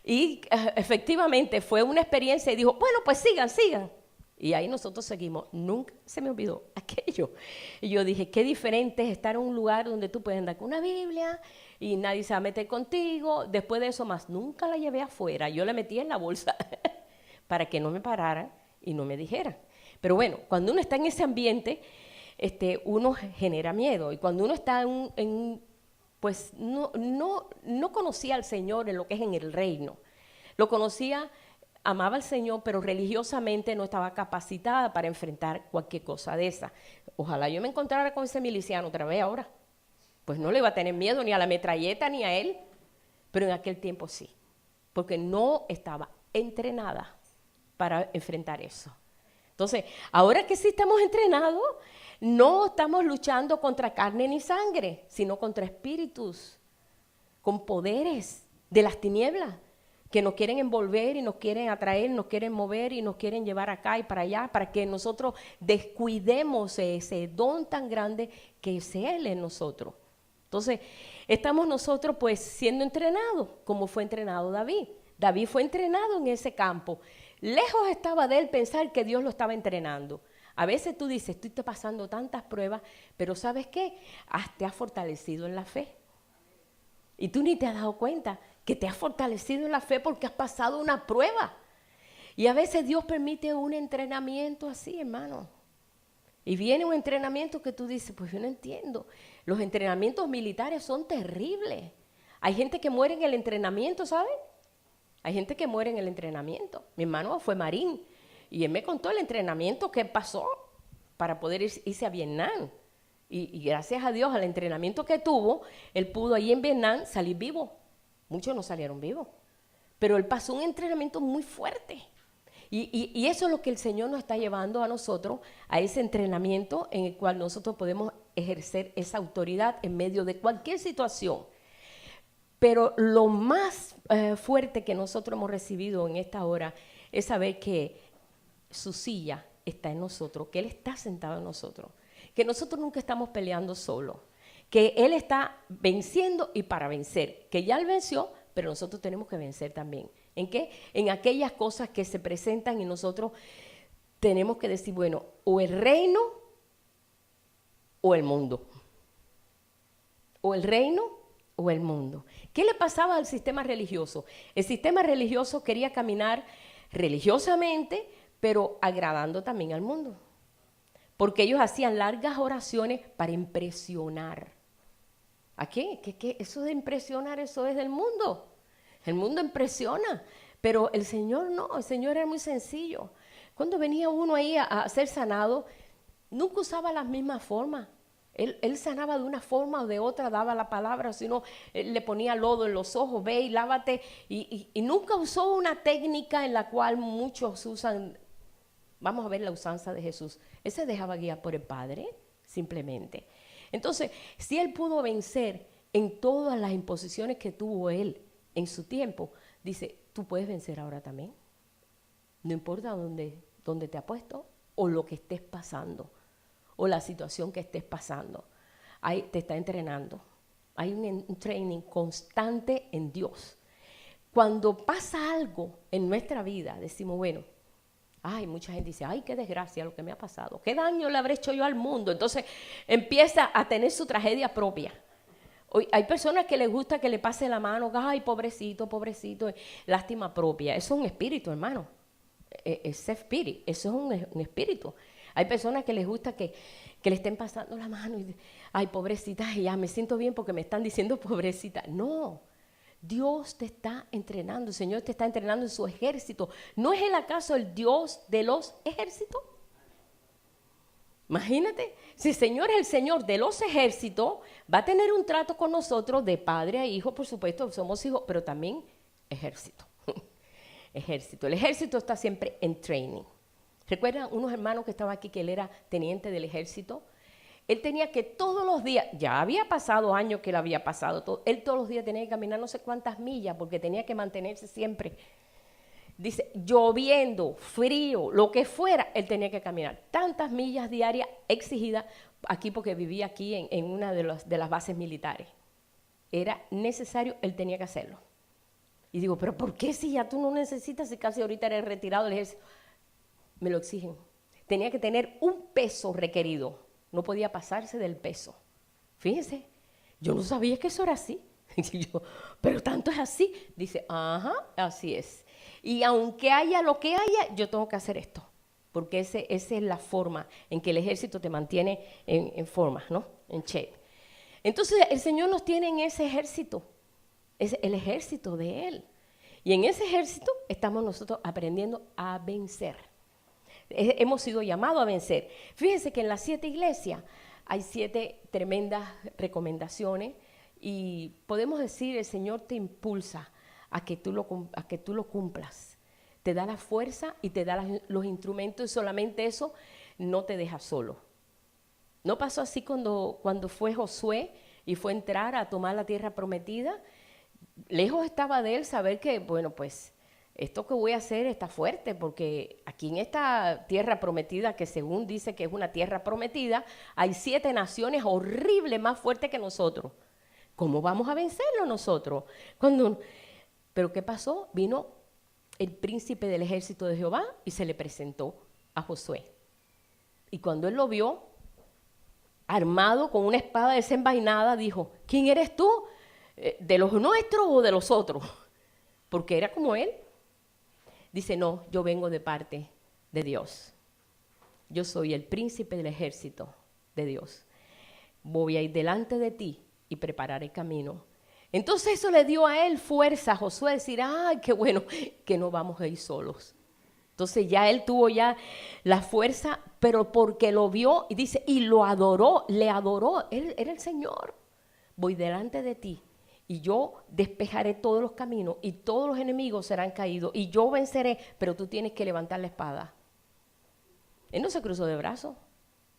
Y efectivamente fue una experiencia y dijo, bueno, pues sigan. Y ahí nosotros seguimos. Nunca se me olvidó aquello. Y yo dije, qué diferente es estar en un lugar donde tú puedes andar con una Biblia y nadie se va a meter contigo. Después de eso más, nunca la llevé afuera. Yo la metí en la bolsa para que no me pararan y no me dijeran. Pero bueno, cuando uno está en ese ambiente, uno genera miedo. Y cuando uno está pues no conocía al Señor en lo que es en el reino. Lo conocía, amaba al Señor, pero religiosamente no estaba capacitada para enfrentar cualquier cosa de esa. Ojalá yo me encontrara con ese miliciano otra vez ahora. Pues no le iba a tener miedo ni a la metralleta ni a él, pero en aquel tiempo sí, porque no estaba entrenada para enfrentar eso. Entonces, ahora que sí estamos entrenados, no estamos luchando contra carne ni sangre, sino contra espíritus, con poderes de las tinieblas, que nos quieren envolver y nos quieren atraer, nos quieren mover y nos quieren llevar acá y para allá, para que nosotros descuidemos ese don tan grande que es Él en nosotros. Entonces, estamos nosotros pues siendo entrenados, como fue entrenado David. David fue entrenado en ese campo. Lejos estaba de él pensar que Dios lo estaba entrenando. A veces tú dices, estoy pasando tantas pruebas, pero ¿sabes qué? Te has fortalecido en la fe. Y tú ni te has dado cuenta que te has fortalecido en la fe porque has pasado una prueba. Y a veces Dios permite un entrenamiento así, hermano. Y viene un entrenamiento que tú dices, pues yo no entiendo. Los entrenamientos militares son terribles. Hay gente que muere en el entrenamiento, ¿sabes? Hay gente que muere en el entrenamiento. Mi hermano fue marín y él me contó el entrenamiento que pasó para poder irse a Vietnam. Y gracias a Dios, al entrenamiento que tuvo, él pudo ahí en Vietnam salir vivo. Muchos no salieron vivos, pero él pasó un entrenamiento muy fuerte. Y eso es lo que el Señor nos está llevando a nosotros, a ese entrenamiento en el cual nosotros podemos ejercer esa autoridad en medio de cualquier situación. Pero lo más fuerte que nosotros hemos recibido en esta hora es saber que su silla está en nosotros, que Él está sentado en nosotros, que nosotros nunca estamos peleando solos, que Él está venciendo y para vencer, que ya Él venció, pero nosotros tenemos que vencer también. ¿En qué? En aquellas cosas que se presentan y nosotros tenemos que decir, bueno, o el reino o el mundo. O el reino o el mundo. ¿Qué le pasaba al sistema religioso? El sistema religioso quería caminar religiosamente, pero agradando también al mundo. Porque ellos hacían largas oraciones para impresionar. ¿A qué? ¿Qué? Eso de impresionar, eso es del mundo. El mundo impresiona, pero el Señor no, el Señor era muy sencillo. Cuando venía uno ahí a ser sanado, nunca usaba las mismas formas. Él sanaba de una forma o de otra, daba la palabra, sino le ponía lodo en los ojos, ve y lávate, y nunca usó una técnica en la cual muchos usan. Vamos a ver la usanza de Jesús. Él se dejaba guiar por el Padre, simplemente. Entonces, si Él pudo vencer en todas las imposiciones que tuvo Él en su tiempo, dice, tú puedes vencer ahora también. No importa dónde te ha puesto o lo que estés pasando o la situación que estés pasando. Ahí te está entrenando. hay un training constante en Dios. Cuando pasa algo en nuestra vida, decimos, bueno, ay, mucha gente dice, ay, qué desgracia lo que me ha pasado, qué daño le habré hecho yo al mundo. Entonces empieza a tener su tragedia propia. Hoy, hay personas que les gusta que le pase la mano, ay, pobrecito, pobrecito, lástima propia. Eso es un espíritu, hermano. Es spirit, eso es un espíritu. Hay personas que les gusta que le estén pasando la mano y, ay, pobrecita, ya me siento bien porque me están diciendo pobrecita. No. Dios te está entrenando, el Señor te está entrenando en su ejército. ¿No es Él acaso el Dios de los ejércitos? Imagínate, si el Señor es el Señor de los ejércitos, va a tener un trato con nosotros de padre a hijo, por supuesto, somos hijos, pero también ejército. Ejército. El ejército está siempre en training. ¿Recuerdan unos hermanos que estaban aquí que él era teniente del ejército? Él tenía que todos los días, ya había pasado años que le había pasado, él todos los días tenía que caminar no sé cuántas millas porque tenía que mantenerse siempre. Dice, lloviendo, frío, lo que fuera, él tenía que caminar tantas millas diarias exigidas aquí porque vivía aquí en una de las bases militares. Era necesario, él tenía que hacerlo. Y digo, pero ¿por qué si ya tú no necesitas, si casi ahorita eres retirado del ejército? Me lo exigen. Tenía que tener un peso requerido. No podía pasarse del peso. Fíjense, yo no sabía que eso era así. Yo, pero tanto es así. Dice, ajá, así es. Y aunque haya lo que haya, yo tengo que hacer esto. Porque esa es la forma en que el ejército te mantiene en forma, ¿no? En shape. Entonces, el Señor nos tiene en ese ejército. Es el ejército de Él. Y en ese ejército estamos nosotros aprendiendo a vencer. Hemos sido llamados a vencer. Fíjense que en las 7 iglesias hay 7 tremendas recomendaciones y podemos decir, el Señor te impulsa a que tú lo cumplas. Te da la fuerza y te da los instrumentos y solamente eso no te deja solo. ¿No pasó así cuando fue Josué y fue a entrar a tomar la tierra prometida? Lejos estaba de él saber que, bueno, pues esto que voy a hacer está fuerte, porque aquí en esta tierra prometida, que según dice que es una tierra prometida, hay 7 naciones horribles más fuertes que nosotros. ¿Cómo vamos a vencerlo nosotros? Pero ¿qué pasó? Vino el príncipe del ejército de Jehová y se le presentó a Josué. Y cuando él lo vio, armado con una espada desenvainada, dijo, ¿quién eres tú? ¿De los nuestros o de los otros? Porque era como él. Dice, no, yo vengo de parte de Dios. Yo soy el príncipe del ejército de Dios. Voy a ir delante de ti y preparar el camino. Entonces eso le dio a él fuerza a Josué, decir, ay, qué bueno que no vamos a ir solos. Entonces ya él tuvo ya la fuerza, pero porque lo vio y dice, y lo adoró, le adoró, él era el Señor. Voy delante de ti. Y yo despejaré todos los caminos y todos los enemigos serán caídos y yo venceré, pero tú tienes que levantar la espada. Él no se cruzó de brazos.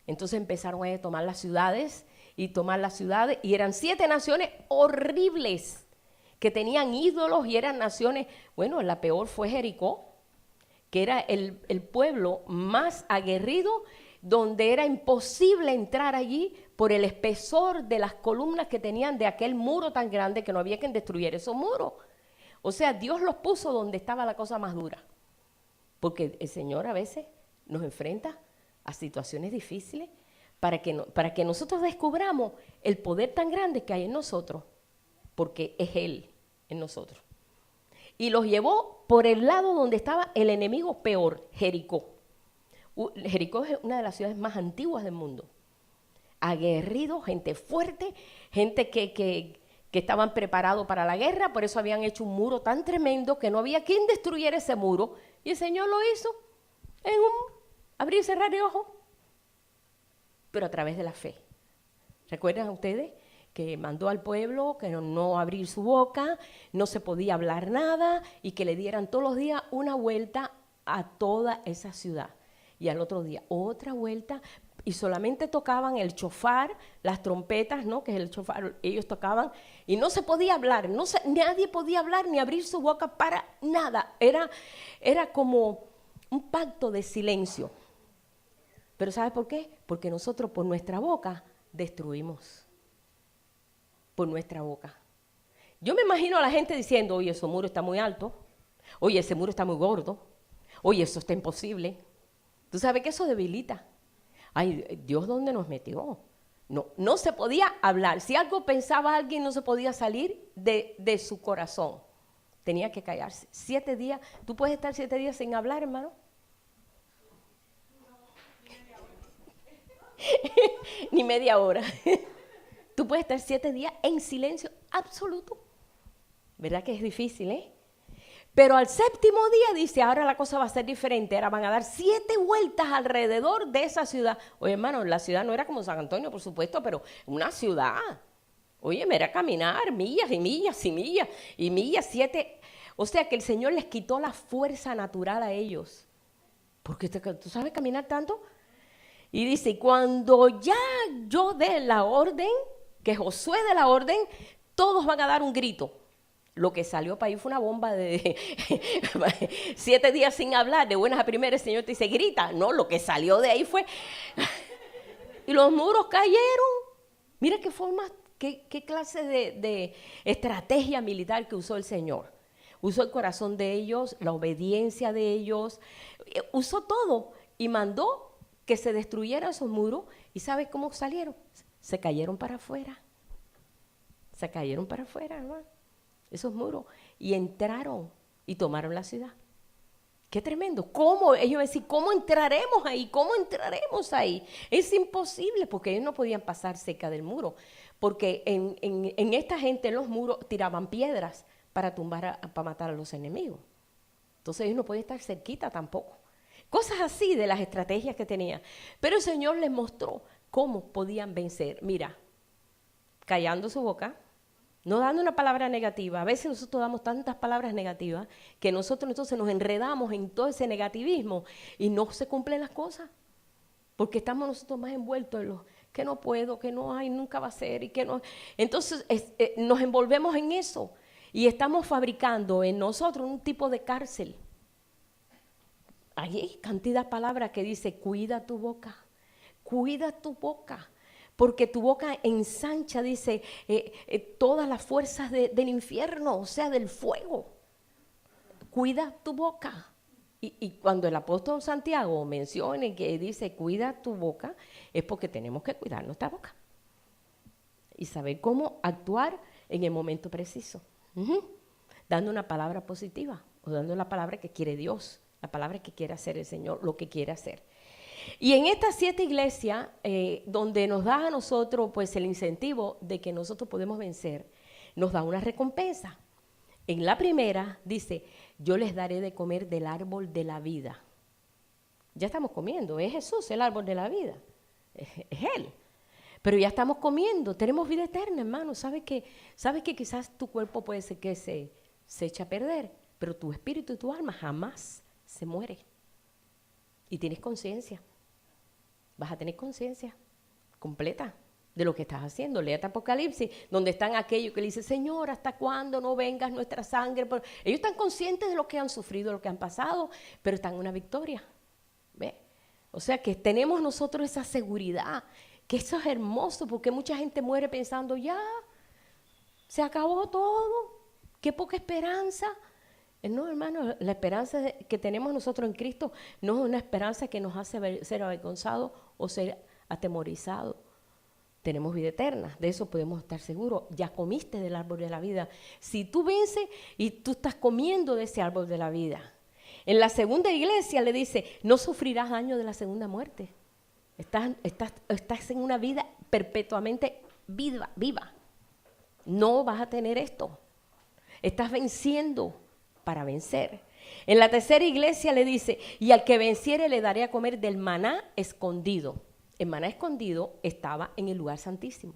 Entonces empezaron a tomar las ciudades y eran 7 naciones horribles que tenían ídolos y eran naciones, bueno, la peor fue Jericó, que era el pueblo más aguerrido, donde era imposible entrar allí por el espesor de las columnas que tenían de aquel muro tan grande que no había quien destruyera esos muros. O sea, Dios los puso donde estaba la cosa más dura. Porque el Señor a veces nos enfrenta a situaciones difíciles para que nosotros descubramos el poder tan grande que hay en nosotros, porque es Él en nosotros. Y los llevó por el lado donde estaba el enemigo peor, Jericó. Jericó es una de las ciudades más antiguas del mundo. Aguerridos, gente fuerte, gente que estaban preparados para la guerra, por eso habían hecho un muro tan tremendo que no había quien destruyera ese muro. Y el Señor lo hizo en un abrir y cerrar de ojos, pero a través de la fe. ¿Recuerdan ustedes que mandó al pueblo que no abrir su boca, no se podía hablar nada y que le dieran todos los días una vuelta a toda esa ciudad? Y al otro día otra vuelta, y solamente tocaban el chofar, las trompetas, ¿no? Que es el chofar, ellos tocaban, y no se podía hablar, nadie podía hablar ni abrir su boca para nada. Era como un pacto de silencio. Pero ¿sabe por qué? Porque nosotros por nuestra boca destruimos. por nuestra boca. Yo me imagino a la gente diciendo, oye, ese muro está muy alto, oye, ese muro está muy gordo, oye, eso está imposible. ¿Tú sabes que eso debilita? Ay, Dios, ¿dónde nos metió? No se podía hablar. Si algo pensaba alguien, no se podía salir de su corazón. Tenía que callarse. 7 días, ¿tú puedes estar 7 días sin hablar, hermano? Ni media hora. Tú puedes estar 7 días en silencio absoluto. ¿Verdad que es difícil, eh? Pero al 7º día dice, ahora la cosa va a ser diferente. Ahora van a dar 7 vueltas alrededor de esa ciudad. Oye, hermano, la ciudad no era como San Antonio, por supuesto, pero una ciudad. Oye, me era caminar millas y millas y millas y millas, 7. O sea que el Señor les quitó la fuerza natural a ellos. Porque tú sabes caminar tanto. Y dice, cuando ya yo dé la orden, que Josué dé la orden, todos van a dar un grito. Lo que salió para ahí fue una bomba de 7 días sin hablar, de buenas a primeras, el Señor te dice, grita. No, lo que salió de ahí fue... y los muros cayeron. Mira qué forma, qué clase de estrategia militar que usó el Señor. Usó el corazón de ellos, la obediencia de ellos, usó todo y mandó que se destruyeran esos muros. ¿Y sabes cómo salieron? Se cayeron para afuera. Se cayeron para afuera, hermano. Esos muros, y entraron y tomaron la ciudad. ¡Qué tremendo! ¿Cómo? Ellos decían, ¿cómo entraremos ahí? ¿Cómo entraremos ahí? Es imposible, porque ellos no podían pasar cerca del muro, porque en esta gente en los muros tiraban piedras para para matar a los enemigos. Entonces ellos no podían estar cerquita tampoco. Cosas así de las estrategias que tenían. Pero el Señor les mostró cómo podían vencer. Mira, callando su boca, no dando una palabra negativa. A veces nosotros damos tantas palabras negativas que nosotros entonces nos enredamos en todo ese negativismo y no se cumplen las cosas. Porque estamos nosotros más envueltos en los que no puedo, que no hay, nunca va a ser y que no. Entonces nos envolvemos en eso y estamos fabricando en nosotros un tipo de cárcel. Hay cantidad de palabras que dice, cuida tu boca, porque tu boca ensancha, dice, todas las fuerzas del infierno, o sea, del fuego. Cuida tu boca. Y cuando el apóstol Santiago menciona que dice, cuida tu boca, es porque tenemos que cuidar nuestra boca. Y saber cómo actuar en el momento preciso. Dando una palabra positiva, o dando la palabra que quiere Dios, la palabra que quiere hacer el Señor, lo que quiere hacer. Y en estas 7 iglesias, donde nos da a nosotros pues el incentivo de que nosotros podemos vencer, nos da una recompensa. En la primera dice, yo les daré de comer del árbol de la vida. Ya estamos comiendo, es Jesús el árbol de la vida, es Él. Pero ya estamos comiendo, tenemos vida eterna, hermano. ¿Sabes que quizás tu cuerpo puede ser que se eche a perder, pero tu espíritu y tu alma jamás se muere? Y tienes conciencia. Vas a tener conciencia completa de lo que estás haciendo. Léate Apocalipsis, donde están aquellos que le dicen, Señor, ¿hasta cuándo no vengas nuestra sangre? Pero ellos están conscientes de lo que han sufrido, de lo que han pasado, pero están en una victoria. ¿Ve? O sea que tenemos nosotros esa seguridad, que eso es hermoso, porque mucha gente muere pensando, ya, se acabó todo, qué poca esperanza. No, hermano, la esperanza que tenemos nosotros en Cristo no es una esperanza que nos hace ser avergonzados o ser atemorizados. Tenemos vida eterna, de eso podemos estar seguros. Ya comiste del árbol de la vida. Si tú vences y tú estás comiendo de ese árbol de la vida. En la segunda iglesia le dice, no sufrirás daño de la segunda muerte. Estás en una vida perpetuamente viva. No vas a tener esto. Estás venciendo para vencer. En la tercera iglesia le dice, y al que venciere le daré a comer del maná escondido. El maná escondido estaba en el lugar santísimo.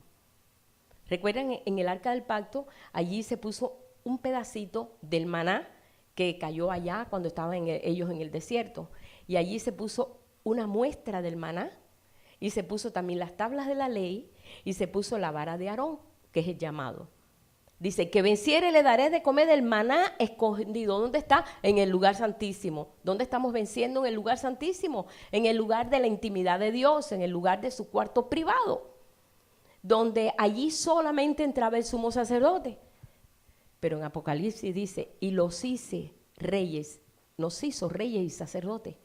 ¿Recuerdan? En el arca del pacto, allí se puso un pedacito del maná que cayó allá cuando estaban ellos en el desierto. Y allí se puso una muestra del maná, y se puso también las tablas de la ley, y se puso la vara de Aarón, que es el llamado. Dice, que venciere le daré de comer del maná escondido. ¿Dónde está? En el lugar santísimo. ¿Dónde estamos venciendo? En el lugar santísimo. En el lugar de la intimidad de Dios, en el lugar de su cuarto privado. donde allí solamente entraba el sumo sacerdote. Pero en Apocalipsis dice, y los hice reyes, nos hizo reyes y sacerdotes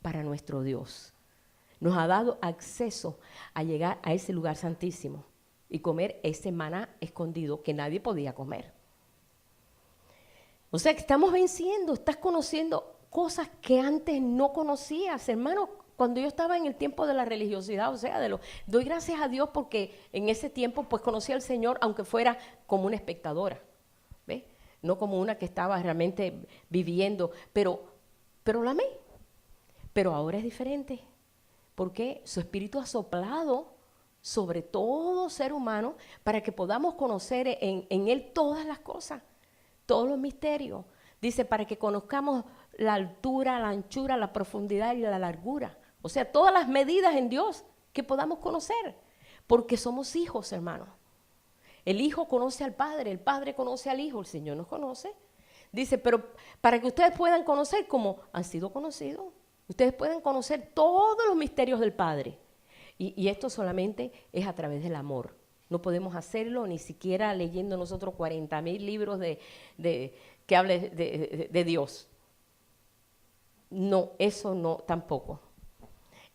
para nuestro Dios. Nos ha dado acceso a llegar a ese lugar santísimo y comer ese maná escondido que nadie podía comer. O sea que estamos venciendo, estás conociendo cosas que antes no conocías, hermano. Cuando yo estaba en el tiempo de la religiosidad, o sea, doy gracias a Dios porque en ese tiempo pues conocí al Señor, aunque fuera como una espectadora, ¿ves? No como una que estaba realmente viviendo, pero lo amé. Pero ahora es diferente, porque su Espíritu ha soplado sobre todo ser humano para que podamos conocer en Él todas las cosas, todos los misterios. Dice, para que conozcamos la altura, la anchura, la profundidad y la largura. O sea, todas las medidas en Dios que podamos conocer, porque somos hijos, hermanos. El Hijo conoce al Padre, el Padre conoce al Hijo, el Señor nos conoce. Dice, pero para que ustedes puedan conocer como han sido conocidos, ustedes pueden conocer todos los misterios del Padre. Y esto solamente es a través del amor. No podemos hacerlo ni siquiera leyendo nosotros 40,000 libros que hablen de Dios. No, eso no, tampoco.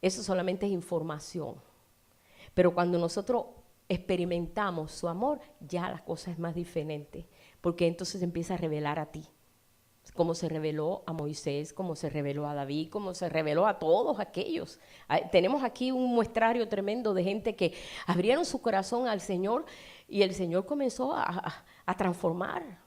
Eso solamente es información. Pero cuando nosotros experimentamos su amor, ya la cosa es más diferente. Porque entonces se empieza a revelar a ti. Como se reveló a Moisés, como se reveló a David, como se reveló a todos aquellos. Tenemos aquí un muestrario tremendo de gente que abrieron su corazón al Señor y el Señor comenzó a transformar.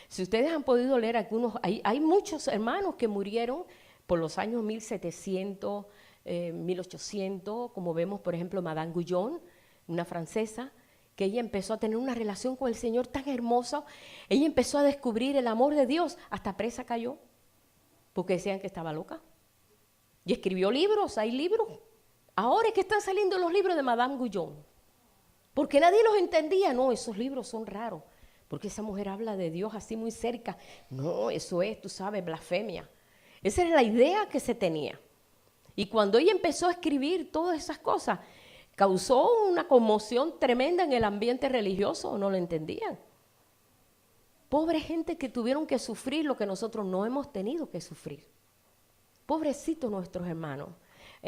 Si ustedes han podido leer algunos, hay muchos hermanos que murieron por los años 1700, 1800, como vemos, por ejemplo, Madame Guyon, una francesa, que ella empezó a tener una relación con el Señor tan hermosa. Ella empezó a descubrir el amor de Dios, hasta presa cayó, porque decían que estaba loca. Y escribió libros, hay libros. Ahora es que están saliendo los libros de Madame Guyon, porque nadie los entendía. No, esos libros son raros, porque esa mujer habla de Dios así muy cerca. No, eso es, tú sabes, blasfemia. Esa era la idea que se tenía. Y cuando ella empezó a escribir todas esas cosas, causó una conmoción tremenda en el ambiente religioso, no lo entendían. Pobre gente que tuvieron que sufrir lo que nosotros no hemos tenido que sufrir. Pobrecitos nuestros hermanos.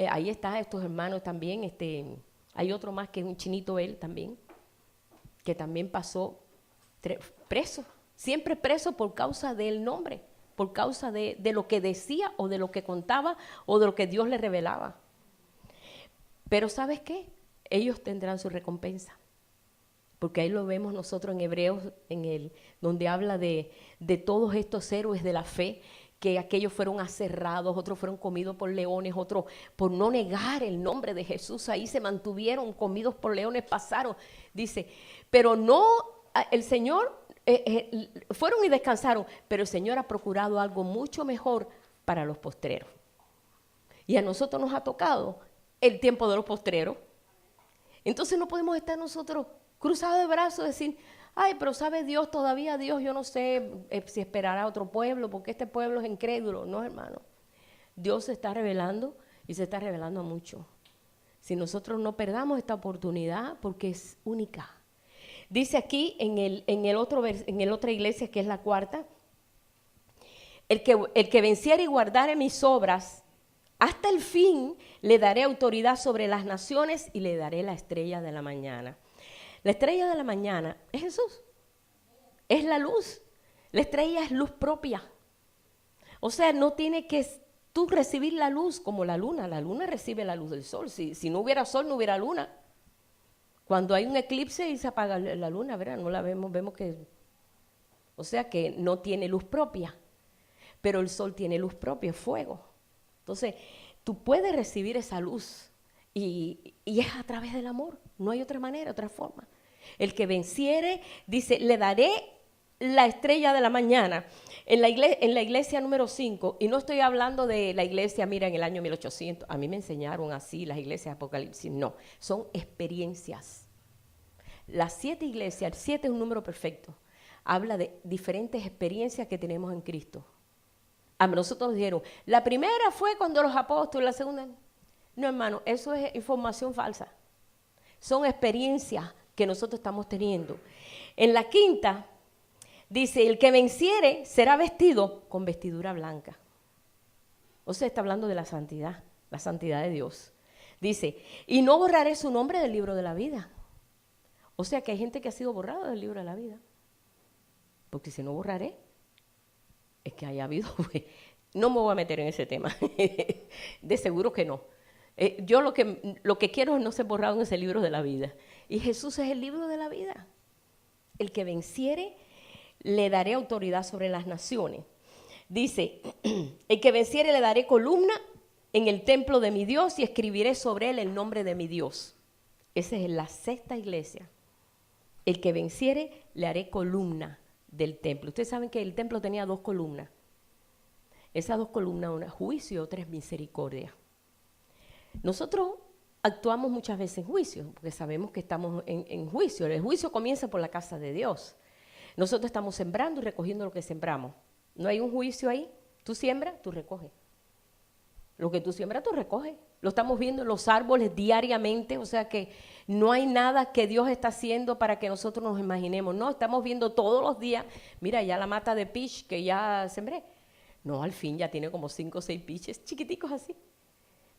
Ahí están estos hermanos también, hay otro más que es un chinito él también, que también pasó preso, siempre preso por causa del nombre, por causa de lo que decía o de lo que contaba o de lo que Dios le revelaba. Pero ¿sabes qué? Ellos tendrán su recompensa. Porque ahí lo vemos nosotros en Hebreos, donde habla de todos estos héroes de la fe, que aquellos fueron aserrados, otros fueron comidos por leones, otros por no negar el nombre de Jesús, ahí se mantuvieron comidos por leones, pasaron. Dice, pero no, el Señor, fueron y descansaron, pero el Señor ha procurado algo mucho mejor para los postreros. Y a nosotros nos ha tocado el tiempo de los postreros. Entonces no podemos estar nosotros cruzados de brazos y decir, ay, pero sabe Dios, todavía Dios, yo no sé si esperará a otro pueblo, porque este pueblo es incrédulo. No, hermano. Dios se está revelando y se está revelando a mucho. Si nosotros no perdamos esta oportunidad, porque es única. Dice aquí en otra iglesia, que es la cuarta, el que venciere y guardare mis obras, hasta el fin le daré autoridad sobre las naciones y le daré la estrella de la mañana. La estrella de la mañana es Jesús, es la luz. La estrella es luz propia. O sea, no tiene que tú recibir la luz como la luna. La luna recibe la luz del sol. Si no hubiera sol, no hubiera luna. Cuando hay un eclipse y se apaga la luna, ¿verdad? No la vemos que... O sea que no tiene luz propia, pero el sol tiene luz propia, fuego. Entonces, tú puedes recibir esa luz y es a través del amor. No hay otra manera, otra forma. El que venciere, dice, le daré la estrella de la mañana. En la iglesia número 5, y no estoy hablando de la iglesia, mira, en el año 1800, a mí me enseñaron así las iglesias de Apocalipsis. No, son experiencias. Las 7 iglesias, el 7 es un número perfecto. Habla de diferentes experiencias que tenemos en Cristo. A nosotros nos dijeron, la primera fue cuando los apóstoles, la segunda... No, hermano, eso es información falsa. Son experiencias que nosotros estamos teniendo. En la quinta, dice, el que venciere será vestido con vestidura blanca. O sea, está hablando de la santidad de Dios. Dice, y no borraré su nombre del libro de la vida. O sea, que hay gente que ha sido borrada del libro de la vida. Porque si no borraré, es que haya habido... No me voy a meter en ese tema. De seguro que no. Yo lo que quiero es no ser borrado en ese libro de la vida. Y Jesús es el libro de la vida. El que venciere, le daré autoridad sobre las naciones. Dice, el que venciere le daré columna en el templo de mi Dios y escribiré sobre él el nombre de mi Dios. Esa es la sexta iglesia. El que venciere le haré columna del templo. Ustedes saben que el templo tenía 2 columnas. Esas 2 columnas, una es juicio y otra es misericordia. Nosotros actuamos muchas veces en juicio, porque sabemos que estamos en juicio. El juicio comienza por la casa de Dios. Nosotros estamos sembrando y recogiendo lo que sembramos. No hay un juicio ahí. Tú siembras, tú recoges. Lo que tú siembras, tú recoges. Lo estamos viendo en los árboles diariamente, o sea que no hay nada que Dios está haciendo para que nosotros nos imaginemos. No, estamos viendo todos los días, mira, ya la mata de peach que ya sembré. No, al fin ya tiene como 5 o 6 peaches chiquiticos así.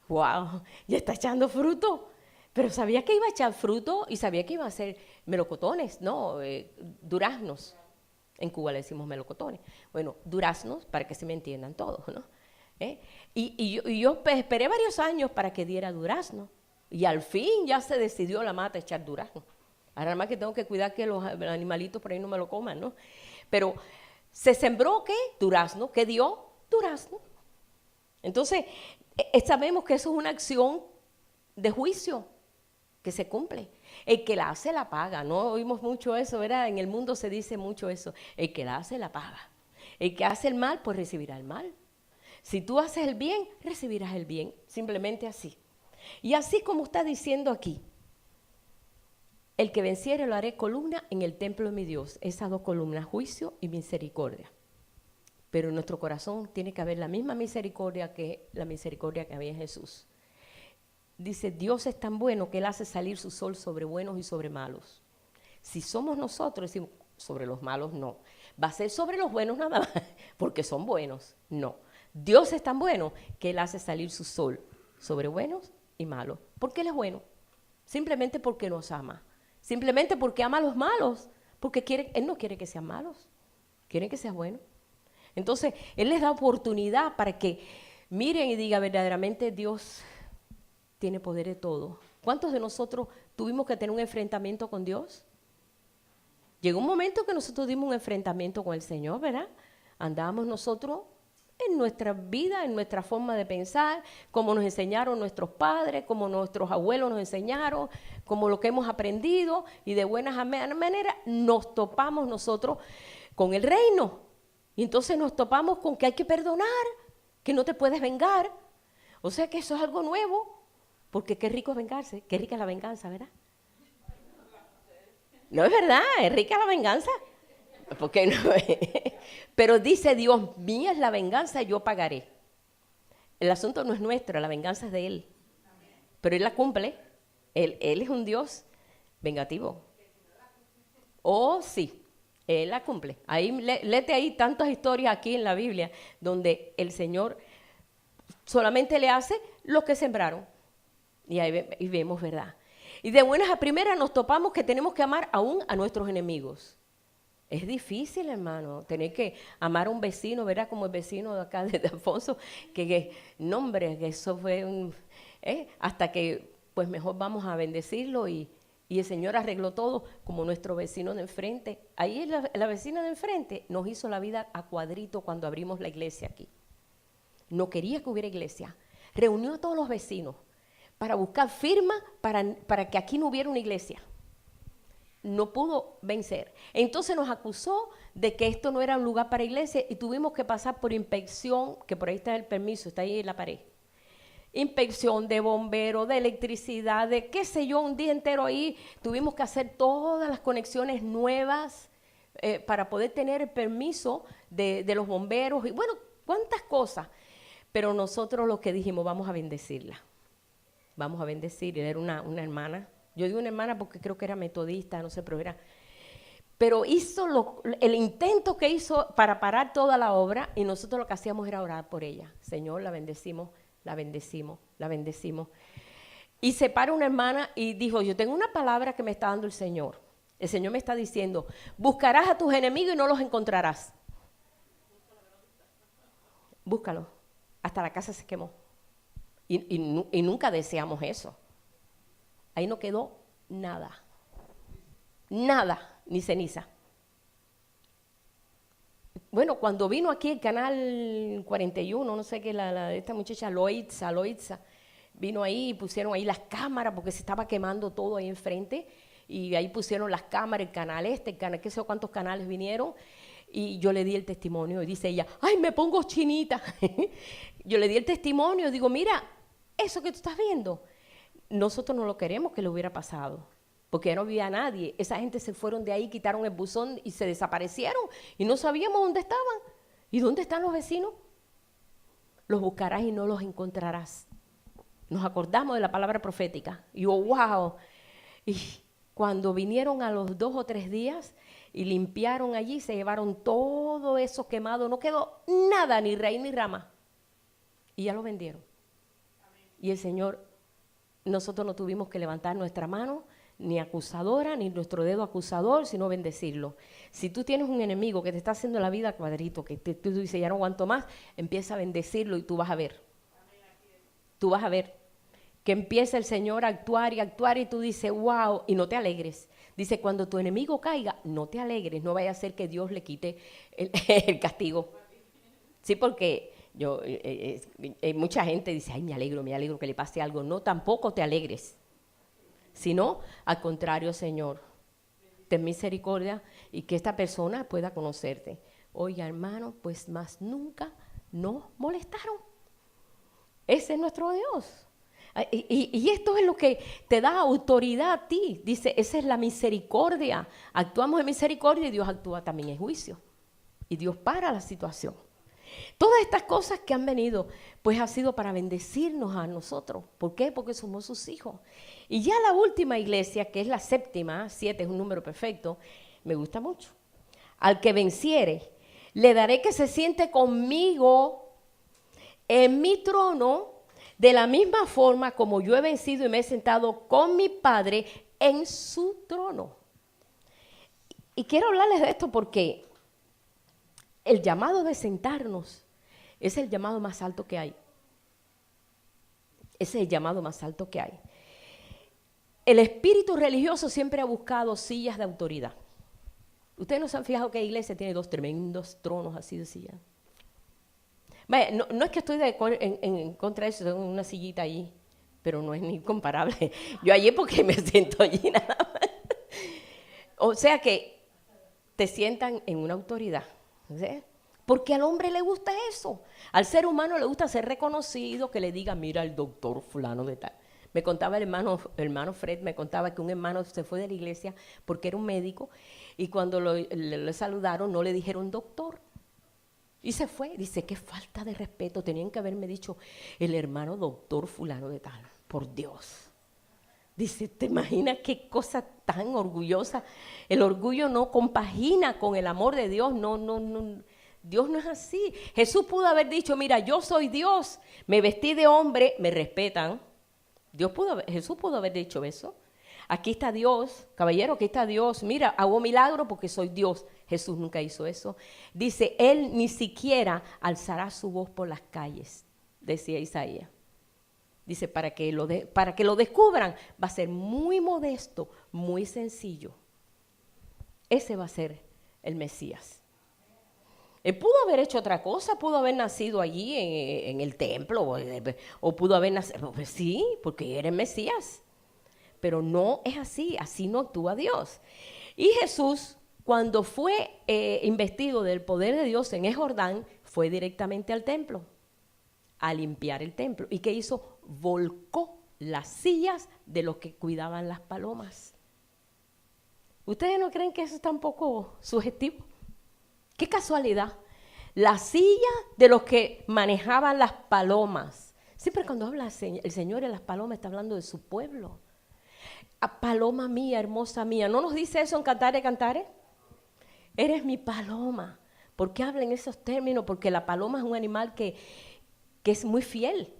¡Wow! Ya está echando fruto. Pero sabía que iba a echar fruto y sabía que iba a ser melocotones, no, duraznos. En Cuba le decimos melocotones. Bueno, duraznos, para que se me entiendan todos, ¿no? Y yo esperé varios años para que diera durazno. Y al fin ya se decidió la mata a echar durazno. Ahora nada más que tengo que cuidar que los animalitos por ahí no me lo coman, ¿no? Pero se sembró, ¿qué? Durazno. ¿Qué dio? Durazno. Entonces, sabemos que eso es una acción de juicio que se cumple. El que la hace la paga. No oímos mucho eso, ¿verdad? En el mundo se dice mucho eso. El que la hace la paga. El que hace el mal, pues recibirá el mal. Si tú haces el bien, recibirás el bien. Simplemente así. Y así como está diciendo aquí, el que venciere lo haré columna en el templo de mi Dios. Esas 2 columnas, juicio y misericordia. Pero en nuestro corazón tiene que haber la misma misericordia que la misericordia que había en Jesús. Dice, Dios es tan bueno que Él hace salir su sol sobre buenos y sobre malos. Si somos nosotros, decimos, sobre los malos no. Va a ser sobre los buenos nada más, porque son buenos. No. Dios es tan bueno que Él hace salir su sol sobre buenos y malos. ¿Por qué Él es bueno? Simplemente porque nos ama. Simplemente porque ama a los malos. Porque Él no quiere que sean malos. Quiere que sean buenos. Entonces, Él les da oportunidad para que miren y digan verdaderamente Dios tiene poder de todo. ¿Cuántos de nosotros tuvimos que tener un enfrentamiento con Dios? Llegó un momento que nosotros dimos un enfrentamiento con el Señor, ¿verdad? Andábamos nosotros en nuestra vida, en nuestra forma de pensar, como nos enseñaron nuestros padres, como nuestros abuelos nos enseñaron, como lo que hemos aprendido, y de buenas maneras nos topamos nosotros con el reino. Y entonces nos topamos con que hay que perdonar, que no te puedes vengar. O sea que eso es algo nuevo, porque qué rico es vengarse, qué rica es la venganza, ¿verdad? No es verdad, es rica la venganza. Porque no, pero dice Dios, mía es la venganza, yo pagaré. El asunto no es nuestro, la venganza es de Él. Pero Él la cumple. Él es un Dios vengativo. Oh, sí, Él la cumple. Ahí, léete ahí tantas historias aquí en la Biblia donde el Señor solamente le hace lo que sembraron. Y ahí y vemos, ¿verdad? Y de buenas a primeras nos topamos que tenemos que amar aún a nuestros enemigos. Es difícil, hermano, tener que amar a un vecino, ¿verdad? Como el vecino de acá de Alfonso, que nombre, que eso fue hasta que, pues mejor vamos a bendecirlo y el Señor arregló todo, como nuestro vecino de enfrente. Ahí la vecina de enfrente nos hizo la vida a cuadrito cuando abrimos la iglesia aquí. No quería que hubiera iglesia. Reunió a todos los vecinos para buscar firma para que aquí no hubiera una iglesia. No pudo vencer. Entonces nos acusó de que esto no era un lugar para iglesia y tuvimos que pasar por inspección, que por ahí está el permiso, está ahí en la pared. Inspección de bomberos, de electricidad, de qué sé yo, un día entero ahí. Tuvimos que hacer todas las conexiones nuevas para poder tener el permiso de los bomberos y bueno, cuántas cosas. Pero nosotros lo que dijimos, vamos a bendecirla. Vamos a bendecir. Era una hermana Yo digo una hermana porque creo que era metodista, no sé, pero hizo el intento que hizo para parar toda la obra, y nosotros lo que hacíamos era orar por ella. Señor, la bendecimos, la bendecimos, la bendecimos. Y se para una hermana y dijo, yo tengo una palabra que me está dando el Señor. El Señor me está diciendo, buscarás a tus enemigos y no los encontrarás. Búscalo. Hasta la casa se quemó. Y nunca deseamos eso. Ahí no quedó nada. Nada. Ni ceniza. Bueno, cuando vino aquí el canal 41, no sé qué, esta muchacha Loitza, vino ahí y pusieron ahí las cámaras porque se estaba quemando todo ahí enfrente, y ahí pusieron las cámaras, el canal, qué sé yo cuántos canales vinieron, y yo le di el testimonio, y dice ella, ¡ay, me pongo chinita! Yo le di el testimonio, digo, mira, eso que tú estás viendo, nosotros no lo queremos que le hubiera pasado, porque ya no vivía nadie. Esa gente se fueron de ahí, quitaron el buzón y se desaparecieron, y no sabíamos dónde estaban. ¿Y dónde están los vecinos? Los buscarás y no los encontrarás. Nos acordamos de la palabra profética. Y yo, wow. Y cuando vinieron a los 2 o 3 días y limpiaron allí, se llevaron todo eso quemado, no quedó nada, ni raíz ni rama. Y ya lo vendieron. Amén. Y el Señor, nosotros no tuvimos que levantar nuestra mano, ni acusadora, ni nuestro dedo acusador, sino bendecirlo. Si tú tienes un enemigo que te está haciendo la vida cuadrito, que tú dices, ya no aguanto más, empieza a bendecirlo y tú vas a ver. Tú vas a ver que empieza el Señor a actuar y tú dices, wow, y no te alegres. Dice, cuando tu enemigo caiga, no te alegres, no vaya a ser que Dios le quite el castigo. Sí, porque mucha gente dice, ay, me alegro que le pase algo. No, tampoco te alegres. Sino, al contrario, Señor, ten misericordia y que esta persona pueda conocerte. Oiga, hermano, pues más nunca nos molestaron. Ese es nuestro Dios. Y esto es lo que te da autoridad a ti. Dice, esa es la misericordia. Actuamos en misericordia y Dios actúa también en juicio. Y Dios para la situación. Todas estas cosas que han venido, pues ha sido para bendecirnos a nosotros. ¿Por qué? Porque somos sus hijos. Y ya la última iglesia, que es la 7ª, 7 es un número perfecto, me gusta mucho. Al que venciere, le daré que se siente conmigo en mi trono, de la misma forma como yo he vencido y me he sentado con mi Padre en su trono. Y quiero hablarles de esto porque el llamado de sentarnos es el llamado más alto que hay. Ese es el llamado más alto que hay. El espíritu religioso siempre ha buscado sillas de autoridad. Ustedes no se han fijado que la iglesia tiene 2 tremendos tronos así de sillas. Vaya, no es que estoy en contra de eso, tengo una sillita allí, pero no es ni comparable. Yo allí porque me siento allí nada más. O sea que te sientan en una autoridad. ¿Sí? Porque al hombre le gusta eso. Al ser humano le gusta ser reconocido, que le diga, mira el doctor fulano de tal. Me contaba el hermano Fred, me contaba que un hermano se fue de la iglesia porque era un médico y cuando le saludaron no le dijeron doctor. Y se fue. Dice, qué falta de respeto. Tenían que haberme dicho el hermano doctor fulano de tal. Por Dios. Dice, ¿te imaginas qué cosa tan orgullosa? El orgullo no compagina con el amor de Dios. No. Dios no es así. Jesús pudo haber dicho, mira, yo soy Dios. Me vestí de hombre, me respetan. Jesús pudo haber dicho eso. Aquí está Dios, caballero, aquí está Dios. Mira, hago milagro porque soy Dios. Jesús nunca hizo eso. Dice, Él ni siquiera alzará su voz por las calles, decía Isaías. Dice, para que lo descubran, va a ser muy modesto, muy sencillo. Ese va a ser el Mesías. Él pudo haber hecho otra cosa, pudo haber nacido allí en el templo, o pudo haber nacido, pues sí, porque era el Mesías. Pero no es así, así no actúa Dios. Y Jesús, cuando fue investido del poder de Dios en el Jordán, fue directamente al templo, a limpiar el templo. ¿Y qué hizo? Volcó las sillas de los que cuidaban las palomas. ¿Ustedes no creen que eso está un poco sugestivo? ¡Qué casualidad! La silla de los que manejaban las palomas. Siempre cuando habla el Señor de las palomas está hablando de su pueblo. Paloma mía, hermosa mía. ¿No nos dice eso en Cantares, Cantares? Eres mi paloma. ¿Por qué habla en esos términos? Porque la paloma es un animal que es muy fiel.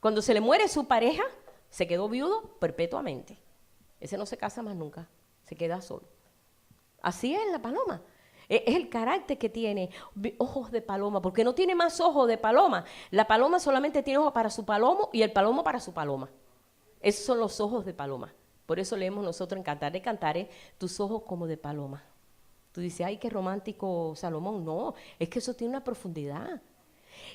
Cuando se le muere su pareja, se quedó viudo perpetuamente. Ese no se casa más nunca, se queda solo. Así es la paloma. Es el carácter que tiene, ojos de paloma, porque no tiene más ojos de paloma. La paloma solamente tiene ojos para su palomo y el palomo para su paloma. Esos son los ojos de paloma. Por eso leemos nosotros en Cantares de Cantares, tus ojos como de paloma. Tú dices, ay, qué romántico Salomón. No, es que eso tiene una profundidad.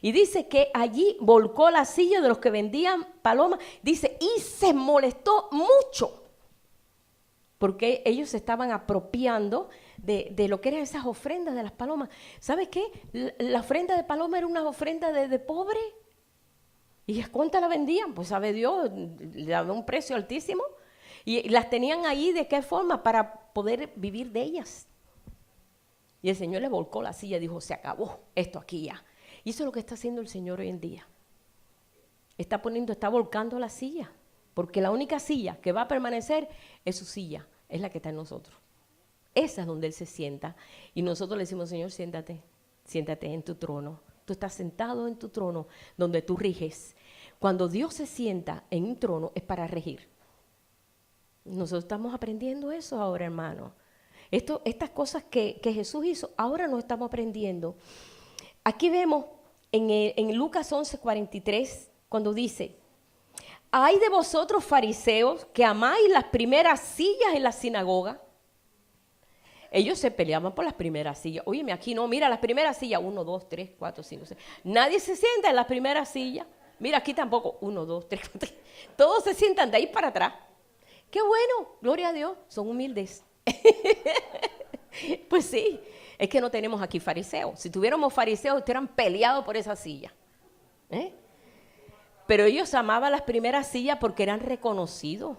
Y dice que allí volcó la silla de los que vendían palomas. Dice, y se molestó mucho. Porque ellos se estaban apropiando de lo que eran esas ofrendas de las palomas. ¿Sabes qué? La ofrenda de paloma era una ofrenda de pobre. ¿Y cuántas la vendían? Pues sabe Dios, le daban un precio altísimo. Y las tenían ahí, ¿de qué forma? Para poder vivir de ellas. Y el Señor le volcó la silla y dijo, se acabó esto aquí ya. Y eso es lo que está haciendo el Señor hoy en día. Está volcando la silla. Porque la única silla que va a permanecer es su silla, es la que está en nosotros. Esa es donde Él se sienta. Y nosotros le decimos, Señor, siéntate en tu trono. Tú estás sentado en tu trono donde tú riges. Cuando Dios se sienta en un trono es para regir. Nosotros estamos aprendiendo eso ahora, hermano. Estas cosas que Jesús hizo, ahora nos estamos aprendiendo. Aquí vemos en Lucas 11:43, cuando dice, ay de vosotros fariseos que amáis las primeras sillas en la sinagoga. Ellos se peleaban por las primeras sillas. Óyeme, aquí no, mira las primeras sillas, 1, 2, 3, 4, 5, 6. Nadie se sienta en las primeras sillas. Mira, aquí tampoco, 1, 2, 3, 4. Todos se sientan de ahí para atrás. Qué bueno, gloria a Dios, son humildes. Pues sí, es que no tenemos aquí fariseos. Si tuviéramos fariseos, estuvieran peleados por esa silla. Pero ellos amaban las primeras sillas porque eran reconocidos.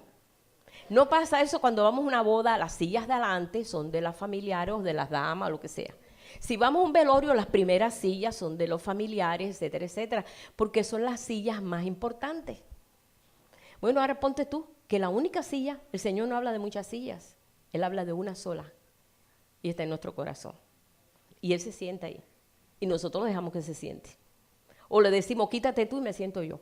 No pasa eso cuando vamos a una boda, las sillas de adelante son de las familiares o de las damas, lo que sea. Si vamos a un velorio, las primeras sillas son de los familiares, etcétera, etcétera, porque son las sillas más importantes. Bueno, ahora ponte tú, que la única silla, el Señor no habla de muchas sillas, Él habla de una sola, y está en nuestro corazón. Y Él se sienta ahí, y nosotros lo dejamos que se siente. O le decimos, quítate tú y me siento yo.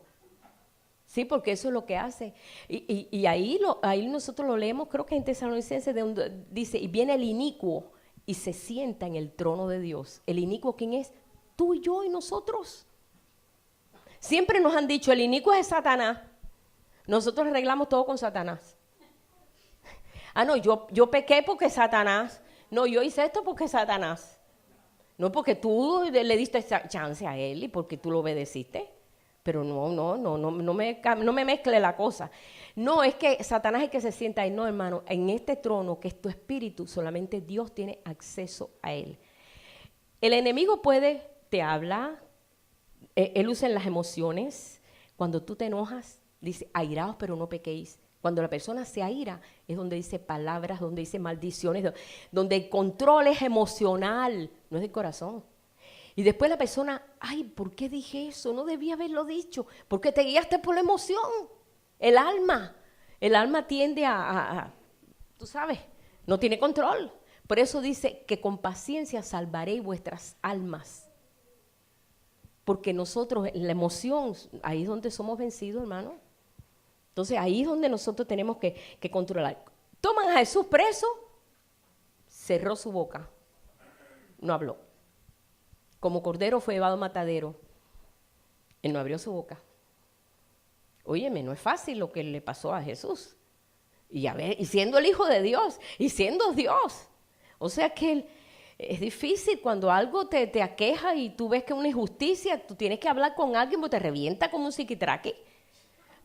Sí, porque eso es lo que hace. Y ahí nosotros lo leemos, creo que en Tesalonicenses, donde dice, y viene el inicuo y se sienta en el trono de Dios. ¿El inicuo quién es? Tú y yo y nosotros. Siempre nos han dicho, el inicuo es Satanás. Nosotros arreglamos todo con Satanás. Ah, no, yo pequé porque Satanás. No, yo hice esto porque Satanás. No porque tú le diste chance a él y porque tú lo obedeciste. Pero no me mezcle la cosa. No, es que Satanás es el que se sienta ahí. No, hermano, en este trono que es tu espíritu, solamente Dios tiene acceso a él. El enemigo te habla, él usa en las emociones. Cuando tú te enojas, dice, airaos pero no pequéis. Cuando la persona se aira, es donde dice palabras, donde dice maldiciones, donde el control es emocional, no es del corazón. Y después la persona, ay, ¿por qué dije eso? No debía haberlo dicho. Porque te guiaste por la emoción. El alma tiende tú sabes, no tiene control. Por eso dice que con paciencia salvaréis vuestras almas. Porque nosotros, la emoción, ahí es donde somos vencidos, hermano. Entonces ahí es donde nosotros tenemos que controlar. Toman a Jesús preso, cerró su boca, no habló. Como cordero fue llevado a matadero. Él no abrió su boca. Óyeme, no es fácil lo que le pasó a Jesús. Y siendo el Hijo de Dios, y siendo Dios. O sea que es difícil cuando algo te aqueja y tú ves que es una injusticia, tú tienes que hablar con alguien porque te revienta como un psiquitraque.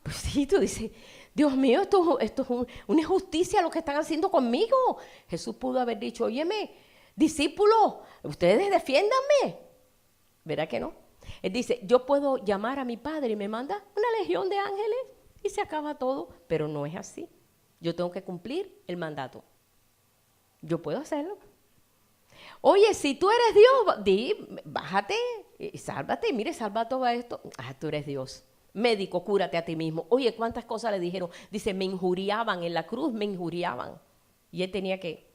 Pues sí, tú dices, Dios mío, esto es una injusticia lo que están haciendo conmigo. Jesús pudo haber dicho, óyeme, discípulos, ustedes defiéndanme. ¿Verdad que no? Él dice, yo puedo llamar a mi Padre y me manda una legión de ángeles y se acaba todo, pero no es así. Yo tengo que cumplir el mandato. Yo puedo hacerlo. Oye, si tú eres Dios, bájate y sálvate. Mire, salva todo esto. Ah, tú eres Dios. Médico, cúrate a ti mismo. Oye, ¿cuántas cosas le dijeron? Dice, me injuriaban en la cruz, me injuriaban. Y él tenía que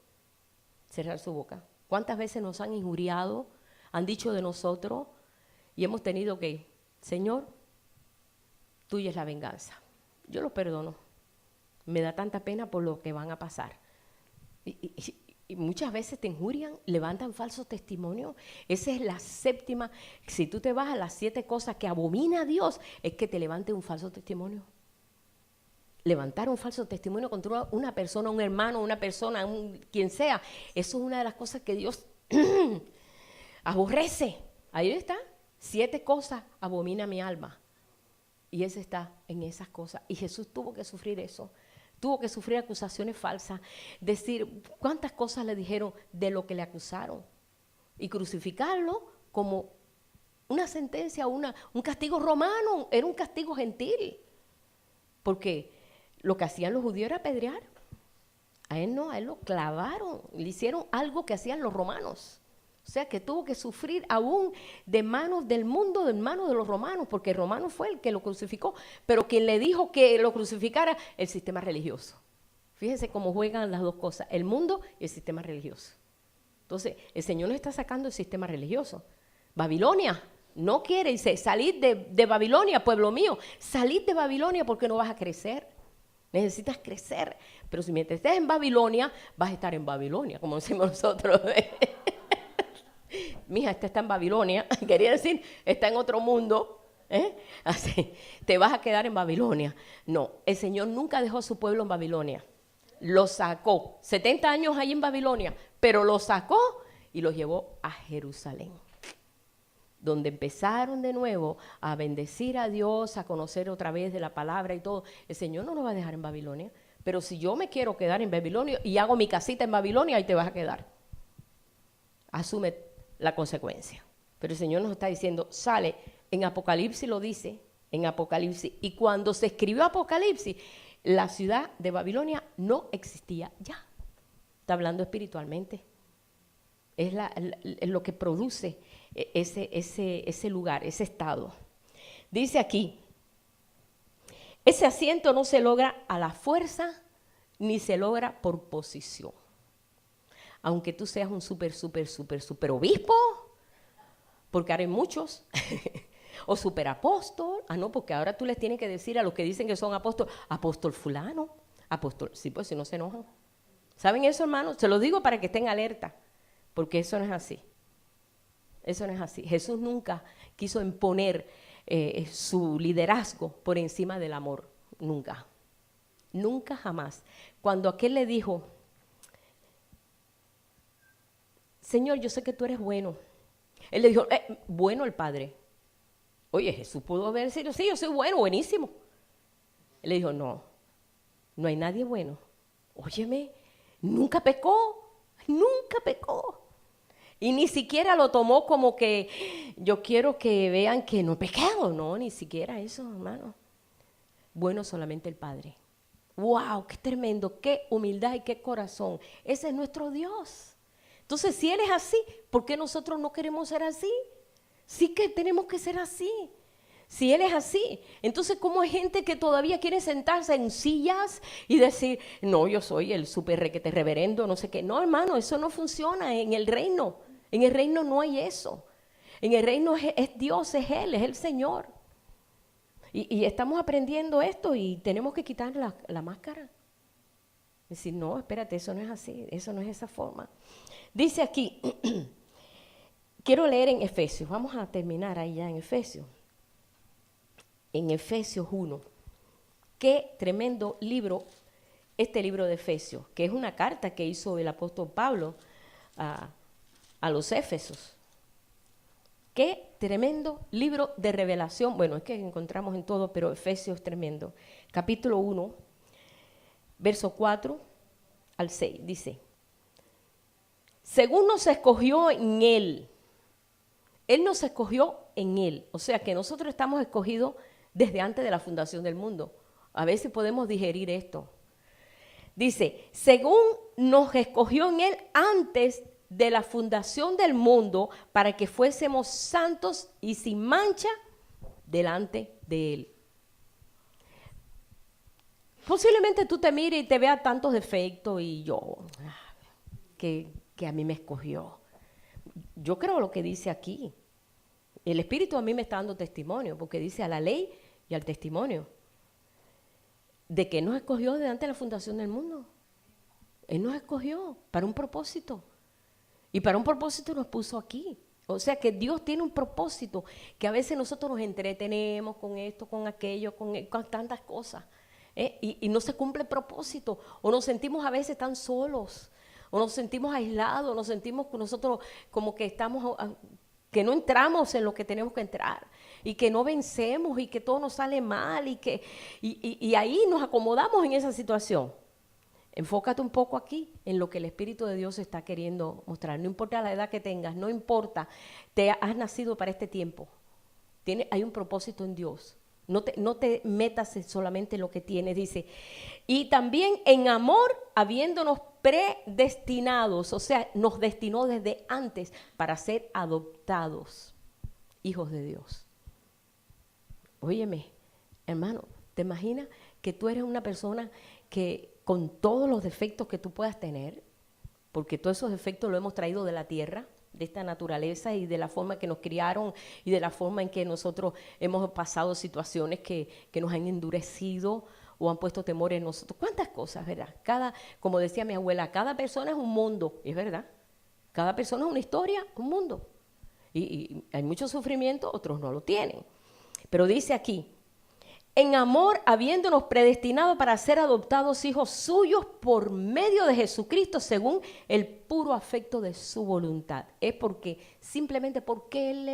cerrar su boca. ¿Cuántas veces nos han injuriado, han dicho de nosotros y hemos tenido que, Señor, tuya es la venganza? Yo los perdono. Me da tanta pena por lo que van a pasar. Y muchas veces te injurian, levantan falsos testimonios. Esa es la séptima. Si tú te vas a las 7 cosas que abomina a Dios, es que te levante un falso testimonio. Levantar un falso testimonio contra una persona, un hermano, una persona, quien sea, eso es una de las cosas que Dios aborrece. Ahí está, 7 cosas abomina mi alma. Y ese está en esas cosas. Y Jesús tuvo que sufrir eso. Tuvo que sufrir acusaciones falsas. Decir cuántas cosas le dijeron de lo que le acusaron. Y crucificarlo como una sentencia, un castigo romano. Era un castigo gentil. Porque lo que hacían los judíos era apedrear. A él no, a él lo clavaron. Le hicieron algo que hacían los romanos. O sea, que tuvo que sufrir aún de manos del mundo, de manos de los romanos, porque el romano fue el que lo crucificó, pero quien le dijo que lo crucificara, el sistema religioso. Fíjense cómo juegan las dos cosas, el mundo y el sistema religioso. Entonces, el Señor nos está sacando el sistema religioso. Babilonia no quiere, dice, salid de Babilonia, pueblo mío, salid de Babilonia porque no vas a crecer. Necesitas crecer, pero si mientras estés en Babilonia, vas a estar en Babilonia, como decimos nosotros. Mija, esta está en Babilonia, quería decir, está en otro mundo, así, te vas a quedar en Babilonia. No, el Señor nunca dejó a su pueblo en Babilonia, lo sacó, 70 años ahí en Babilonia, pero lo sacó y lo llevó a Jerusalén, donde empezaron de nuevo a bendecir a Dios, a conocer otra vez de la palabra y todo. El Señor no nos va a dejar en Babilonia, pero si yo me quiero quedar en Babilonia y hago mi casita en Babilonia, ahí te vas a quedar. Asume la consecuencia. Pero el Señor nos está diciendo, sale, en Apocalipsis lo dice, en Apocalipsis, y cuando se escribió Apocalipsis, la ciudad de Babilonia no existía ya. Está hablando espiritualmente. Es lo que produce ese lugar, ese estado. Dice aquí, ese asiento no se logra a la fuerza, ni se logra por posición. Aunque tú seas un super obispo, porque ahora hay muchos, o super apóstol, no, porque ahora tú les tienes que decir a los que dicen que son apóstol fulano, apóstol, sí, pues si no se enojan. ¿Saben eso, hermanos? Se lo digo para que estén alerta, porque eso no es así. Eso no es así. Jesús nunca quiso imponer su liderazgo por encima del amor, nunca. Nunca, jamás. Cuando aquel le dijo, Señor, yo sé que tú eres bueno. Él le dijo, bueno el Padre. Oye, Jesús pudo haber dicho, sí, yo soy bueno, buenísimo. Él le dijo, no hay nadie bueno. Óyeme, nunca pecó. Y ni siquiera lo tomó como que yo quiero que vean que no he pecado. No, ni siquiera eso, hermano. Bueno solamente el Padre. ¡Wow! ¡Qué tremendo! ¡Qué humildad y qué corazón! Ese es nuestro Dios. Entonces, si Él es así, ¿por qué nosotros no queremos ser así? Sí que tenemos que ser así. Si Él es así, entonces ¿cómo hay gente que todavía quiere sentarse en sillas y decir, no, yo soy el súper requete reverendo, no sé qué? No, hermano, eso no funciona en el reino. En el reino no hay eso. En el reino es Dios, es Él, es el Señor. Y estamos aprendiendo esto y tenemos que quitar la máscara. Decir, no, espérate, eso no es así, eso no es esa forma. Dice aquí, quiero leer en Efesios, vamos a terminar ahí ya en Efesios. En Efesios 1. Qué tremendo libro, este libro de Efesios, que es una carta que hizo el apóstol Pablo a los Éfesos. Qué tremendo libro de revelación. Bueno, es que encontramos en todo, pero Efesios es tremendo. Capítulo 1, verso 4 al 6, dice, según nos escogió en Él nos escogió en Él. O sea que nosotros estamos escogidos desde antes de la fundación del mundo. A ver si podemos digerir esto. Dice, según nos escogió en Él antes de la fundación del mundo para que fuésemos santos y sin mancha delante de Él. Posiblemente tú te mires y te veas tantos defectos y yo, que a mí me escogió. Yo creo lo que dice aquí. El Espíritu a mí me está dando testimonio, porque dice a la ley y al testimonio, de que nos escogió desde antes de la fundación del mundo. Él nos escogió para un propósito. Y para un propósito nos puso aquí. O sea que Dios tiene un propósito, que a veces nosotros nos entretenemos con esto, con aquello, con tantas cosas. Y no se cumple el propósito. O nos sentimos a veces tan solos, o nos sentimos aislados, nos sentimos nosotros como que estamos, que no entramos en lo que tenemos que entrar, y que no vencemos, y que todo nos sale mal, y ahí nos acomodamos en esa situación. Enfócate un poco aquí en lo que el Espíritu de Dios está queriendo mostrar. No importa la edad que tengas, no importa, te has nacido para este tiempo. Hay un propósito en Dios. No te metas solamente en lo que tienes, dice. Y también en amor, habiéndonos predestinados, o sea, nos destinó desde antes para ser adoptados, hijos de Dios. Óyeme, hermano, ¿te imaginas que tú eres una persona que con todos los defectos que tú puedas tener, porque todos esos defectos los hemos traído de la tierra, de esta naturaleza y de la forma que nos criaron y de la forma en que nosotros hemos pasado situaciones que nos han endurecido o han puesto temor en nosotros? ¿Cuántas cosas, verdad? Como decía mi abuela, cada persona es un mundo, es verdad. Cada persona es una historia, un mundo. Y hay mucho sufrimiento, otros no lo tienen. Pero dice aquí, en amor, habiéndonos predestinado para ser adoptados hijos suyos por medio de Jesucristo, según el puro afecto de su voluntad. Es simplemente porque Él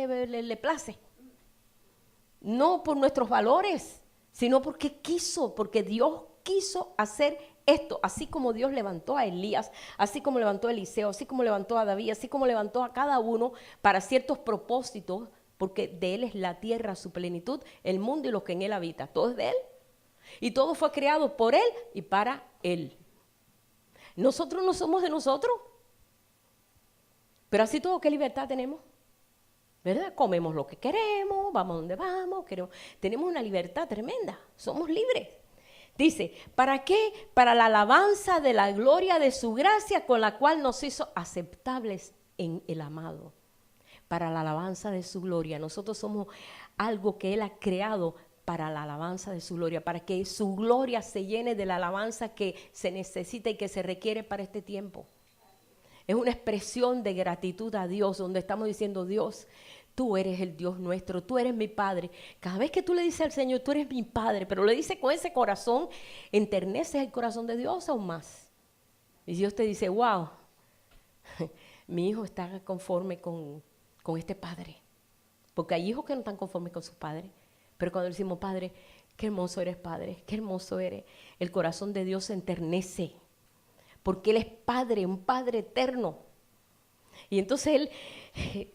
le place. No por nuestros valores, sino porque Dios quiso hacer esto, así como Dios levantó a Elías, así como levantó a Eliseo, así como levantó a David, así como levantó a cada uno para ciertos propósitos, porque de Él es la tierra, su plenitud, el mundo y lo que en Él habita. Todo es de Él. Y todo fue creado por Él y para Él. Nosotros no somos de nosotros. Pero así todo, ¿qué libertad tenemos? ¿Verdad? Comemos lo que queremos, vamos donde vamos, tenemos una libertad tremenda. Somos libres. Dice, ¿para qué? Para la alabanza de la gloria de su gracia, con la cual nos hizo aceptables en el amado. Para la alabanza de su gloria. Nosotros somos algo que Él ha creado para la alabanza de su gloria, para que su gloria se llene de la alabanza que se necesita y que se requiere para este tiempo. Es una expresión de gratitud a Dios, donde estamos diciendo, Dios, tú eres el Dios nuestro, tú eres mi Padre. Cada vez que tú le dices al Señor, tú eres mi Padre, pero le dices con ese corazón, enterneces el corazón de Dios aún más. Y Dios te dice, wow, mi hijo está conforme con este padre, porque hay hijos que no están conformes con sus padres, pero cuando decimos, Padre, qué hermoso eres, Padre, qué hermoso eres, el corazón de Dios se enternece, porque Él es Padre, un Padre eterno, y entonces Él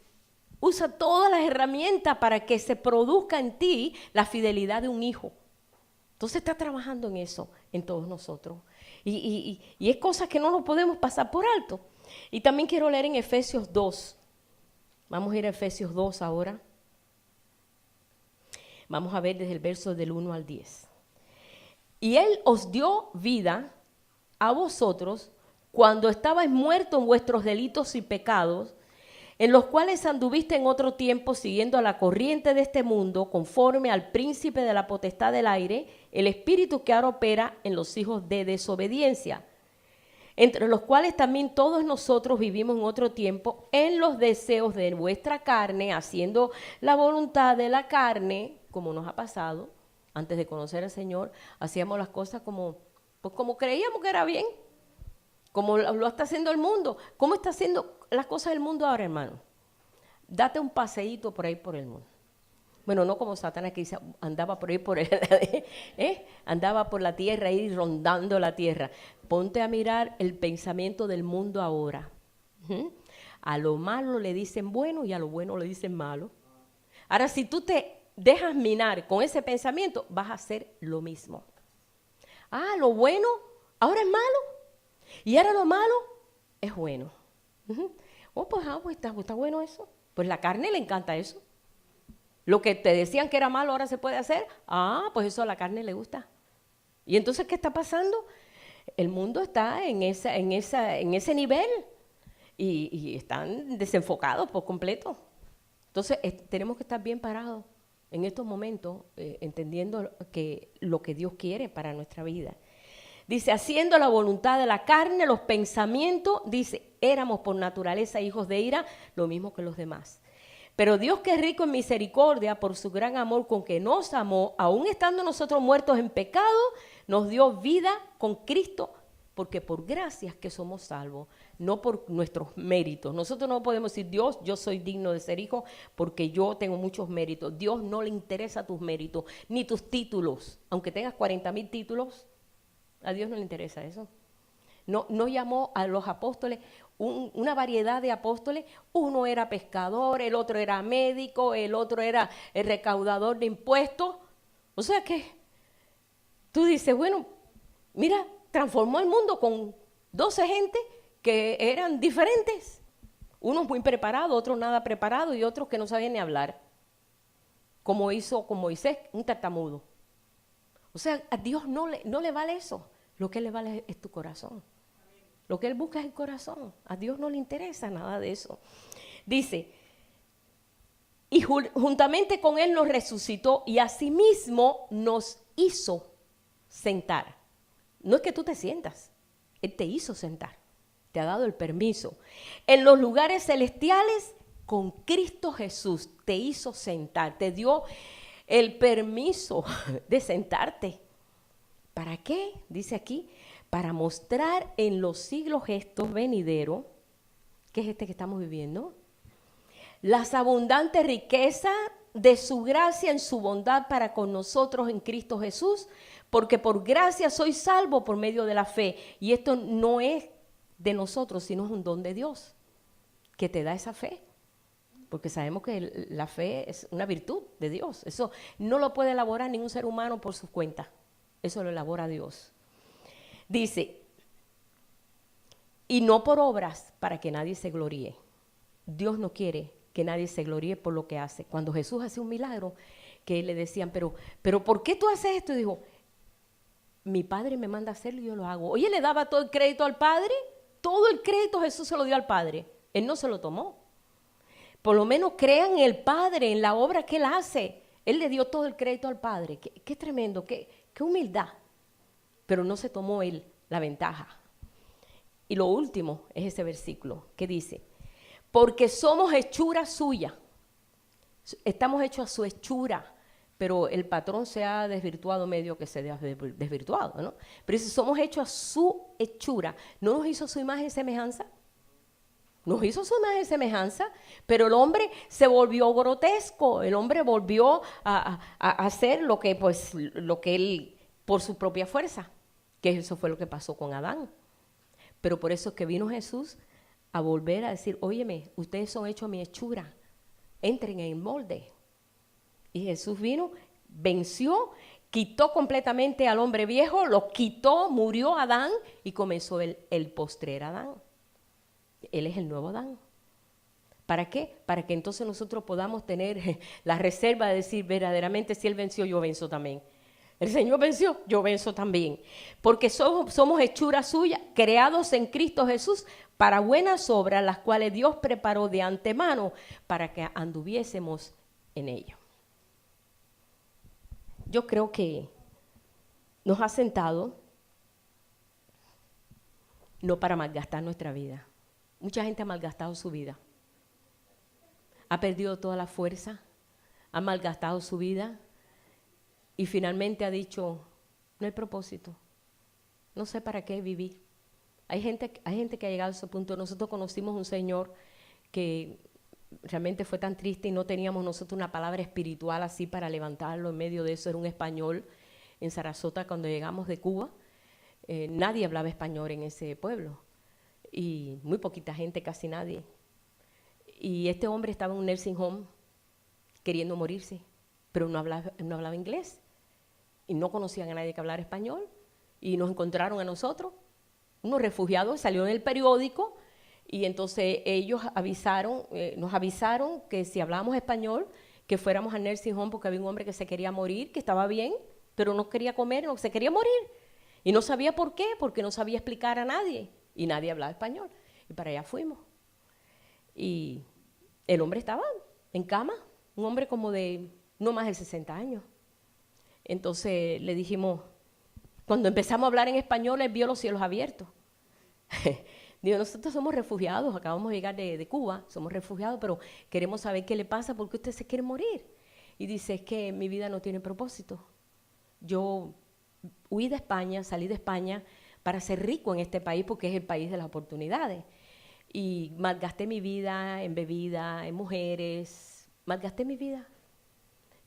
usa todas las herramientas para que se produzca en ti la fidelidad de un hijo. Entonces está trabajando en eso, en todos nosotros, y es cosas que no nos podemos pasar por alto. Y también quiero leer en Efesios 2. Vamos a ir a Efesios 2 ahora. Vamos a ver desde el verso del 1 al 10. Y Él os dio vida a vosotros cuando estabais muertos en vuestros delitos y pecados, en los cuales anduviste en otro tiempo siguiendo a la corriente de este mundo, conforme al príncipe de la potestad del aire, el espíritu que ahora opera en los hijos de desobediencia, entre los cuales también todos nosotros vivimos en otro tiempo en los deseos de vuestra carne, haciendo la voluntad de la carne, como nos ha pasado. Antes de conocer al Señor, hacíamos las cosas como creíamos que era bien, como lo está haciendo el mundo. ¿Cómo está haciendo las cosas del mundo ahora, hermano? Date un paseíto por ahí por el mundo. Bueno, no como Satanás que dice, andaba por ahí, andaba por la tierra, ahí rondando la tierra. Ponte a mirar el pensamiento del mundo ahora. A lo malo le dicen bueno y a lo bueno le dicen malo. Ahora, si tú te dejas minar con ese pensamiento, vas a hacer lo mismo. Lo bueno ahora es malo y ahora lo malo es bueno. Pues está bueno eso. Pues la carne le encanta eso. Lo que te decían que era malo ahora se puede hacer. Pues eso a la carne le gusta. Y entonces, ¿qué está pasando? El mundo está en ese nivel y están desenfocados por completo. Entonces, tenemos que estar bien parados en estos momentos, entendiendo que lo que Dios quiere para nuestra vida. Dice, haciendo la voluntad de la carne, los pensamientos, dice, éramos por naturaleza hijos de ira, lo mismo que los demás. Pero Dios, que es rico en misericordia, por su gran amor con que nos amó, aun estando nosotros muertos en pecado, nos dio vida con Cristo, porque por gracias que somos salvos, no por nuestros méritos. Nosotros no podemos decir, Dios, yo soy digno de ser hijo porque yo tengo muchos méritos. Dios no le interesa tus méritos, ni tus títulos. Aunque tengas 40,000 títulos, a Dios no le interesa eso. No llamó a los apóstoles, una variedad de apóstoles. Uno era pescador, el otro era médico, el otro era el recaudador de impuestos. O sea que tú dices, bueno, mira, transformó el mundo con 12 gente que eran diferentes. Unos muy preparados, otros nada preparados y otros que no sabían ni hablar. Como hizo con Moisés, un tartamudo. O sea, a Dios no le vale eso. Lo que le vale es tu corazón. Lo que Él busca es el corazón. A Dios no le interesa nada de eso. Dice, y juntamente con Él nos resucitó y asimismo nos hizo sentar. No es que tú te sientas, Él te hizo sentar, te ha dado el permiso. En los lugares celestiales con Cristo Jesús te hizo sentar, te dio el permiso de sentarte. ¿Para qué? Dice aquí, para mostrar en los siglos estos venideros, que es este que estamos viviendo, las abundantes riquezas de su gracia en su bondad para con nosotros en Cristo Jesús, porque por gracia soy salvo por medio de la fe. Y esto no es de nosotros, sino es un don de Dios, que te da esa fe. Porque sabemos que la fe es una virtud de Dios. Eso no lo puede elaborar ningún ser humano por su cuenta. Eso lo elabora Dios. Dice, y no por obras para que nadie se gloríe. Dios no quiere que nadie se gloríe por lo que hace. Cuando Jesús hace un milagro, que le decían, pero ¿por qué tú haces esto? Y dijo, mi Padre me manda a hacerlo y yo lo hago. Oye, le daba todo el crédito al Padre. Todo el crédito Jesús se lo dio al Padre. Él no se lo tomó. Por lo menos crean en el Padre, en la obra que Él hace. Él le dio todo el crédito al Padre. Qué tremendo, qué humildad. Pero no se tomó Él la ventaja. Y lo último es ese versículo que dice, porque somos hechura suya. Estamos hechos a su hechura, pero el patrón se ha desvirtuado medio que se ha desvirtuado, ¿no? Pero dice, somos hechos a su hechura. ¿No nos hizo su imagen y semejanza? Nos hizo su imagen y semejanza, pero el hombre se volvió grotesco. El hombre volvió a hacer lo que él, por su propia fuerza, que eso fue lo que pasó con Adán. Pero por eso es que vino Jesús a volver a decir, óyeme, ustedes son hechos a mi hechura, entren en el molde. Y Jesús vino, venció, quitó completamente al hombre viejo, lo quitó, murió Adán y comenzó el postrer Adán. Él es el nuevo Adán. ¿Para qué? Para que entonces nosotros podamos tener la reserva de decir verdaderamente, si Él venció, yo venzo también. El Señor venció, yo venzo también. Porque somos hechura suya, creados en Cristo Jesús para buenas obras, las cuales Dios preparó de antemano para que anduviésemos en ello. Yo creo que nos ha sentado no para malgastar nuestra vida. Mucha gente ha malgastado su vida. Ha perdido toda la fuerza, ha malgastado su vida y finalmente ha dicho, no hay propósito, no sé para qué vivir. Hay gente que ha llegado a ese punto. Nosotros conocimos un señor que realmente fue tan triste y no teníamos nosotros una palabra espiritual así para levantarlo en medio de eso. Era un español en Sarasota cuando llegamos de Cuba. Nadie hablaba español en ese pueblo y muy poquita gente, casi nadie. Y este hombre estaba en un nursing home queriendo morirse, pero no hablaba inglés y no conocían a nadie que hablara español y nos encontraron a nosotros, unos refugiados, salió en el periódico y entonces ellos nos avisaron que si hablábamos español, que fuéramos al nursing home porque había un hombre que se quería morir, que estaba bien, pero no quería comer, no, se quería morir. Y no sabía por qué, porque no sabía explicar a nadie. Y nadie hablaba español. Y para allá fuimos. Y el hombre estaba en cama, un hombre como de no más de 60 años. Entonces le dijimos, cuando empezamos a hablar en español, él vio los cielos abiertos. Digo, nosotros somos refugiados, acabamos de llegar de Cuba, somos refugiados, pero queremos saber qué le pasa, por qué usted se quiere morir. Y dice, es que mi vida no tiene propósito. Yo huí de España, salí de España para ser rico en este país porque es el país de las oportunidades. Y malgasté mi vida en bebida, en mujeres, malgasté mi vida.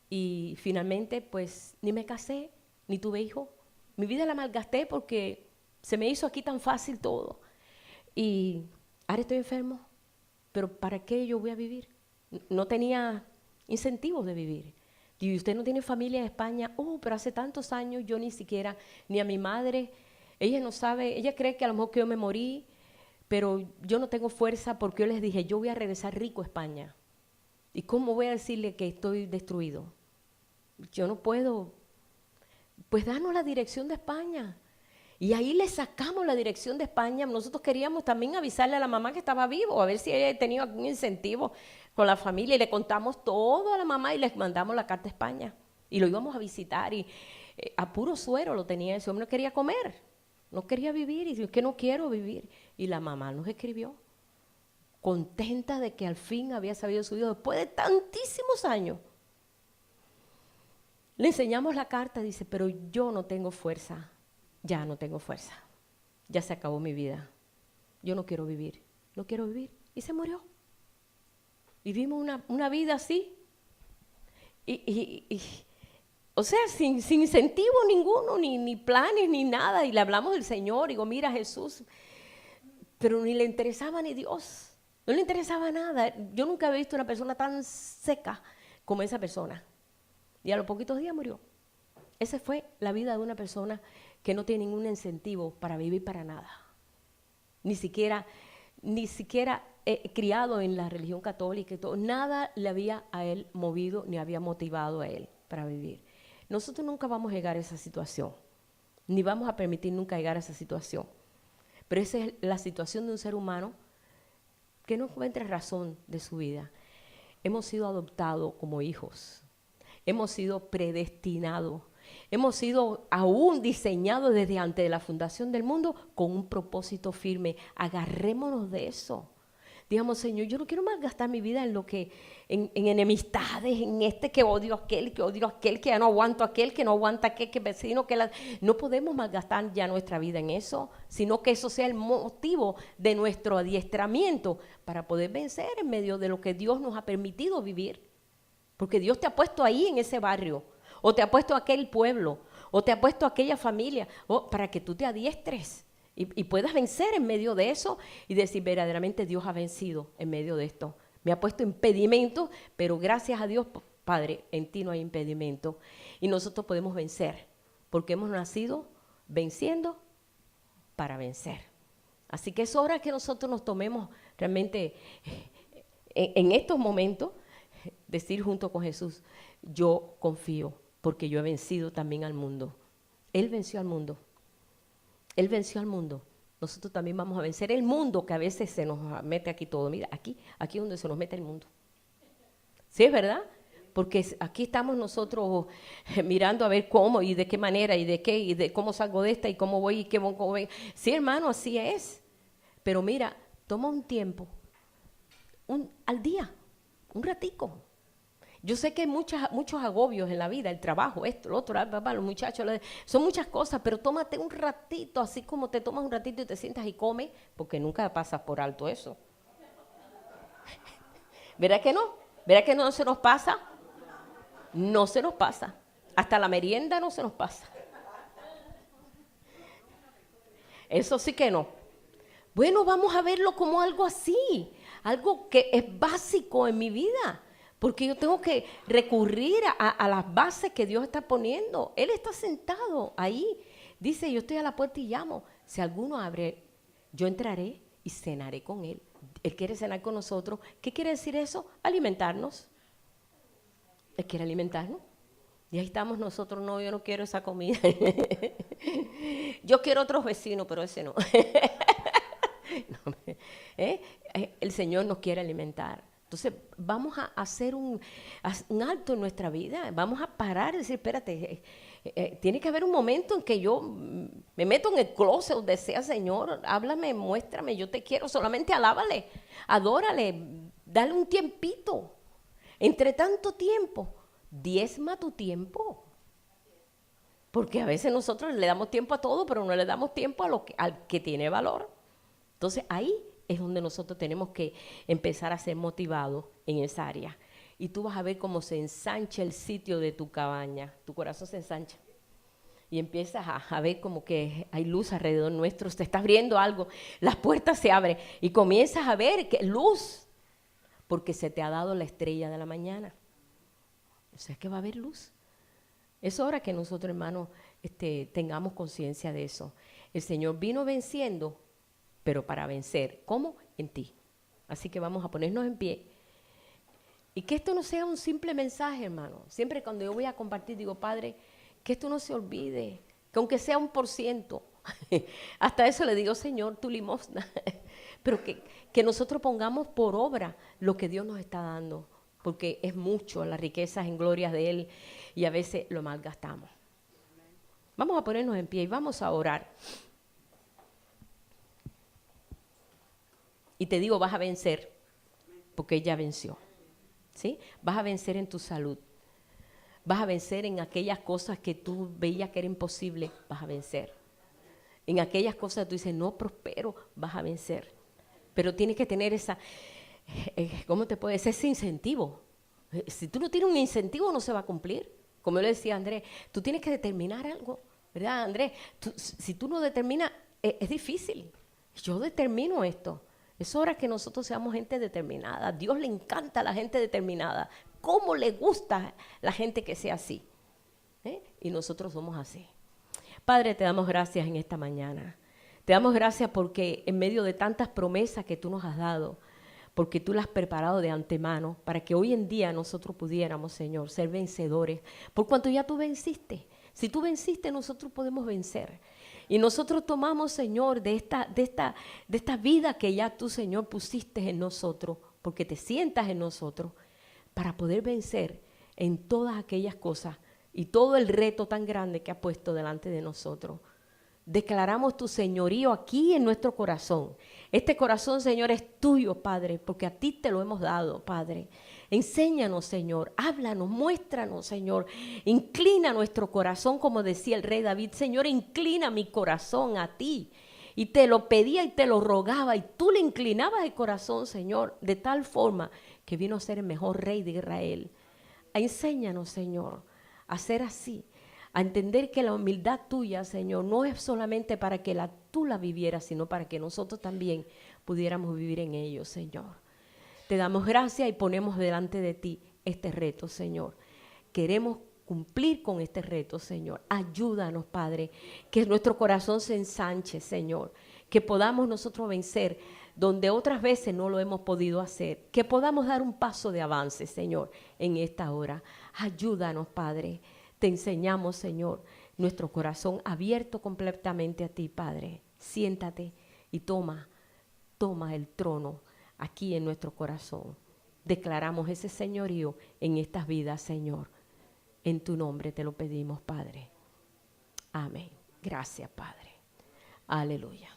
Y finalmente, pues, ni me casé, ni tuve hijos. Mi vida la malgasté porque se me hizo aquí tan fácil todo. Y ahora estoy enfermo, pero ¿para qué yo voy a vivir? No tenía incentivos de vivir. Y usted no tiene familia en España. Pero hace tantos años yo ni siquiera, ni a mi madre, ella no sabe, ella cree que a lo mejor que yo me morí, pero yo no tengo fuerza porque yo les dije, yo voy a regresar rico a España. ¿Y cómo voy a decirle que estoy destruido? Yo no puedo. Pues danos la dirección de España. Y ahí le sacamos la dirección de España. Nosotros queríamos también avisarle a la mamá que estaba vivo, a ver si ella tenía algún incentivo con la familia. Y le contamos todo a la mamá y les mandamos la carta a España. Y lo íbamos a visitar y a puro suero lo tenía. Ese hombre no quería comer, no quería vivir. Y dijo, es que no quiero vivir. Y la mamá nos escribió, contenta de que al fin había sabido su hijo después de tantísimos años. Le enseñamos la carta, dice, pero yo no tengo fuerza. Ya no tengo fuerza, ya se acabó mi vida, yo no quiero vivir, no quiero vivir. Y se murió. Vivimos una vida así, o sea, sin incentivo ninguno, ni planes, ni nada. Y le hablamos del Señor, digo, mira Jesús, pero ni le interesaba ni Dios, no le interesaba nada. Yo nunca he visto una persona tan seca como esa persona. Y a los poquitos días murió. Esa fue la vida de una persona que no tiene ningún incentivo para vivir para nada. Ni siquiera criado en la religión católica y todo. Nada le había a él movido ni había motivado a él para vivir. Nosotros nunca vamos a llegar a esa situación, ni vamos a permitir nunca llegar a esa situación. Pero esa es la situación de un ser humano que no encuentra razón de su vida. Hemos sido adoptados como hijos. Hemos sido predestinados. Hemos sido aún diseñados desde antes de la fundación del mundo con un propósito firme. Agarrémonos de eso. Digamos, Señor, yo no quiero más gastar mi vida en lo que, en enemistades, en que odio a aquel, que ya no aguanto a aquel, que no aguanta a aquel, que vecino, no podemos malgastar ya nuestra vida en eso, sino que eso sea el motivo de nuestro adiestramiento para poder vencer en medio de lo que Dios nos ha permitido vivir. Porque Dios te ha puesto ahí en ese barrio, o te ha puesto a aquel pueblo, o te ha puesto a aquella familia, para que tú te adiestres y puedas vencer en medio de eso y decir, verdaderamente Dios ha vencido en medio de esto. Me ha puesto impedimentos, pero gracias a Dios, Padre, en ti no hay impedimento. Y nosotros podemos vencer, porque hemos nacido venciendo para vencer. Así que es hora que nosotros nos tomemos realmente en estos momentos, decir junto con Jesús, yo confío porque yo he vencido también al mundo. Él venció al mundo. Él venció al mundo. Nosotros también vamos a vencer el mundo que a veces se nos mete aquí todo. Mira, aquí es donde se nos mete el mundo. ¿Sí es verdad? Porque aquí estamos nosotros mirando a ver cómo y de qué manera y de qué y de cómo salgo de esta y cómo voy y cómo voy. Sí, hermano, así es. Pero mira, toma un tiempo, al día, un ratico. Yo sé que hay muchos agobios en la vida, el trabajo, esto, lo otro, los muchachos, son muchas cosas, pero tómate un ratito, así como te tomas un ratito y te sientas y comes, porque nunca pasas por alto eso. ¿Verdad que no? ¿Verdad que no se nos pasa? No se nos pasa. Hasta la merienda no se nos pasa. Eso sí que no. Bueno, vamos a verlo como algo así, algo que es básico en mi vida. Porque yo tengo que recurrir a las bases que Dios está poniendo. Él está sentado ahí. Dice, yo estoy a la puerta y llamo. Si alguno abre, yo entraré y cenaré con él. Él quiere cenar con nosotros. ¿Qué quiere decir eso? Alimentarnos. Él quiere alimentarnos. Y ahí estamos nosotros, no, yo no quiero esa comida. Yo quiero otros vecinos, pero ese no. No, ¿eh? El Señor nos quiere alimentar. Entonces vamos a hacer un alto en nuestra vida, vamos a parar y decir, espérate, tiene que haber un momento en que yo me meto en el closet donde sea, Señor, háblame, muéstrame, yo te quiero, solamente alábale, adórale, dale un tiempito. Entre tanto tiempo, diezma tu tiempo. Porque a veces nosotros le damos tiempo a todo, pero no le damos tiempo al que tiene valor. Entonces ahí es donde nosotros tenemos que empezar a ser motivados en esa área. Y tú vas a ver cómo se ensancha el sitio de tu cabaña. Tu corazón se ensancha. Y empiezas a ver como que hay luz alrededor nuestro. Se está abriendo algo. Las puertas se abren. Y comienzas a ver que luz. Porque se te ha dado la estrella de la mañana. O sea que va a haber luz. Es hora que nosotros, hermanos, tengamos conciencia de eso. El Señor vino venciendo, pero para vencer. ¿Cómo? En ti. Así que vamos a ponernos en pie. Y que esto no sea un simple mensaje, hermano. Siempre cuando yo voy a compartir, digo, Padre, que esto no se olvide, que aunque sea 1%, hasta eso le digo, Señor, tu limosna. Pero que nosotros pongamos por obra lo que Dios nos está dando, porque es mucho, las riquezas en glorias de Él, y a veces lo malgastamos. Vamos a ponernos en pie y vamos a orar. Y te digo, vas a vencer, porque ella venció. ¿Sí? Vas a vencer en tu salud. Vas a vencer en aquellas cosas que tú veías que era imposible, vas a vencer. En aquellas cosas que tú dices, no prospero, vas a vencer. Pero tienes que tener ¿cómo te puede decir? Ese incentivo. Si tú no tienes un incentivo, no se va a cumplir. Como yo le decía a Andrés, tú tienes que determinar algo, ¿verdad, Andrés? Si tú no determinas, es difícil. Yo determino esto. Es hora que nosotros seamos gente determinada. A Dios le encanta la gente determinada. ¿Cómo le gusta la gente que sea así? Y nosotros somos así. Padre, te damos gracias en esta mañana. Te damos gracias porque en medio de tantas promesas que tú nos has dado, porque tú las has preparado de antemano para que hoy en día nosotros pudiéramos, Señor, ser vencedores, por cuanto ya tú venciste. Si tú venciste, nosotros podemos vencer. Y nosotros tomamos, Señor, de esta vida que ya tú, Señor, pusiste en nosotros, porque te sientas en nosotros, para poder vencer en todas aquellas cosas y todo el reto tan grande que has puesto delante de nosotros. Declaramos tu señorío aquí en nuestro corazón. Este corazón, Señor, es tuyo, Padre, porque a ti te lo hemos dado, Padre. Enséñanos, Señor, háblanos, muéstranos, Señor. Inclina nuestro corazón, como decía el rey David. Señor, inclina mi corazón a ti. Y te lo pedía y te lo rogaba, y tú le inclinabas el corazón, Señor, de tal forma que vino a ser el mejor rey de Israel. Enséñanos, Señor, a ser así. A entender que la humildad tuya, Señor, no es solamente para que tú la vivieras, sino para que nosotros también pudiéramos vivir en ello, Señor. Te damos gracias y ponemos delante de ti este reto, Señor. Queremos cumplir con este reto, Señor. Ayúdanos, Padre, que nuestro corazón se ensanche, Señor. Que podamos nosotros vencer donde otras veces no lo hemos podido hacer. Que podamos dar un paso de avance, Señor, en esta hora. Ayúdanos, Padre. Te enseñamos, Señor, nuestro corazón abierto completamente a ti, Padre. Siéntate y toma el trono aquí en nuestro corazón. Declaramos ese señorío en estas vidas, Señor. En tu nombre te lo pedimos, Padre. Amén. Gracias, Padre. Aleluya.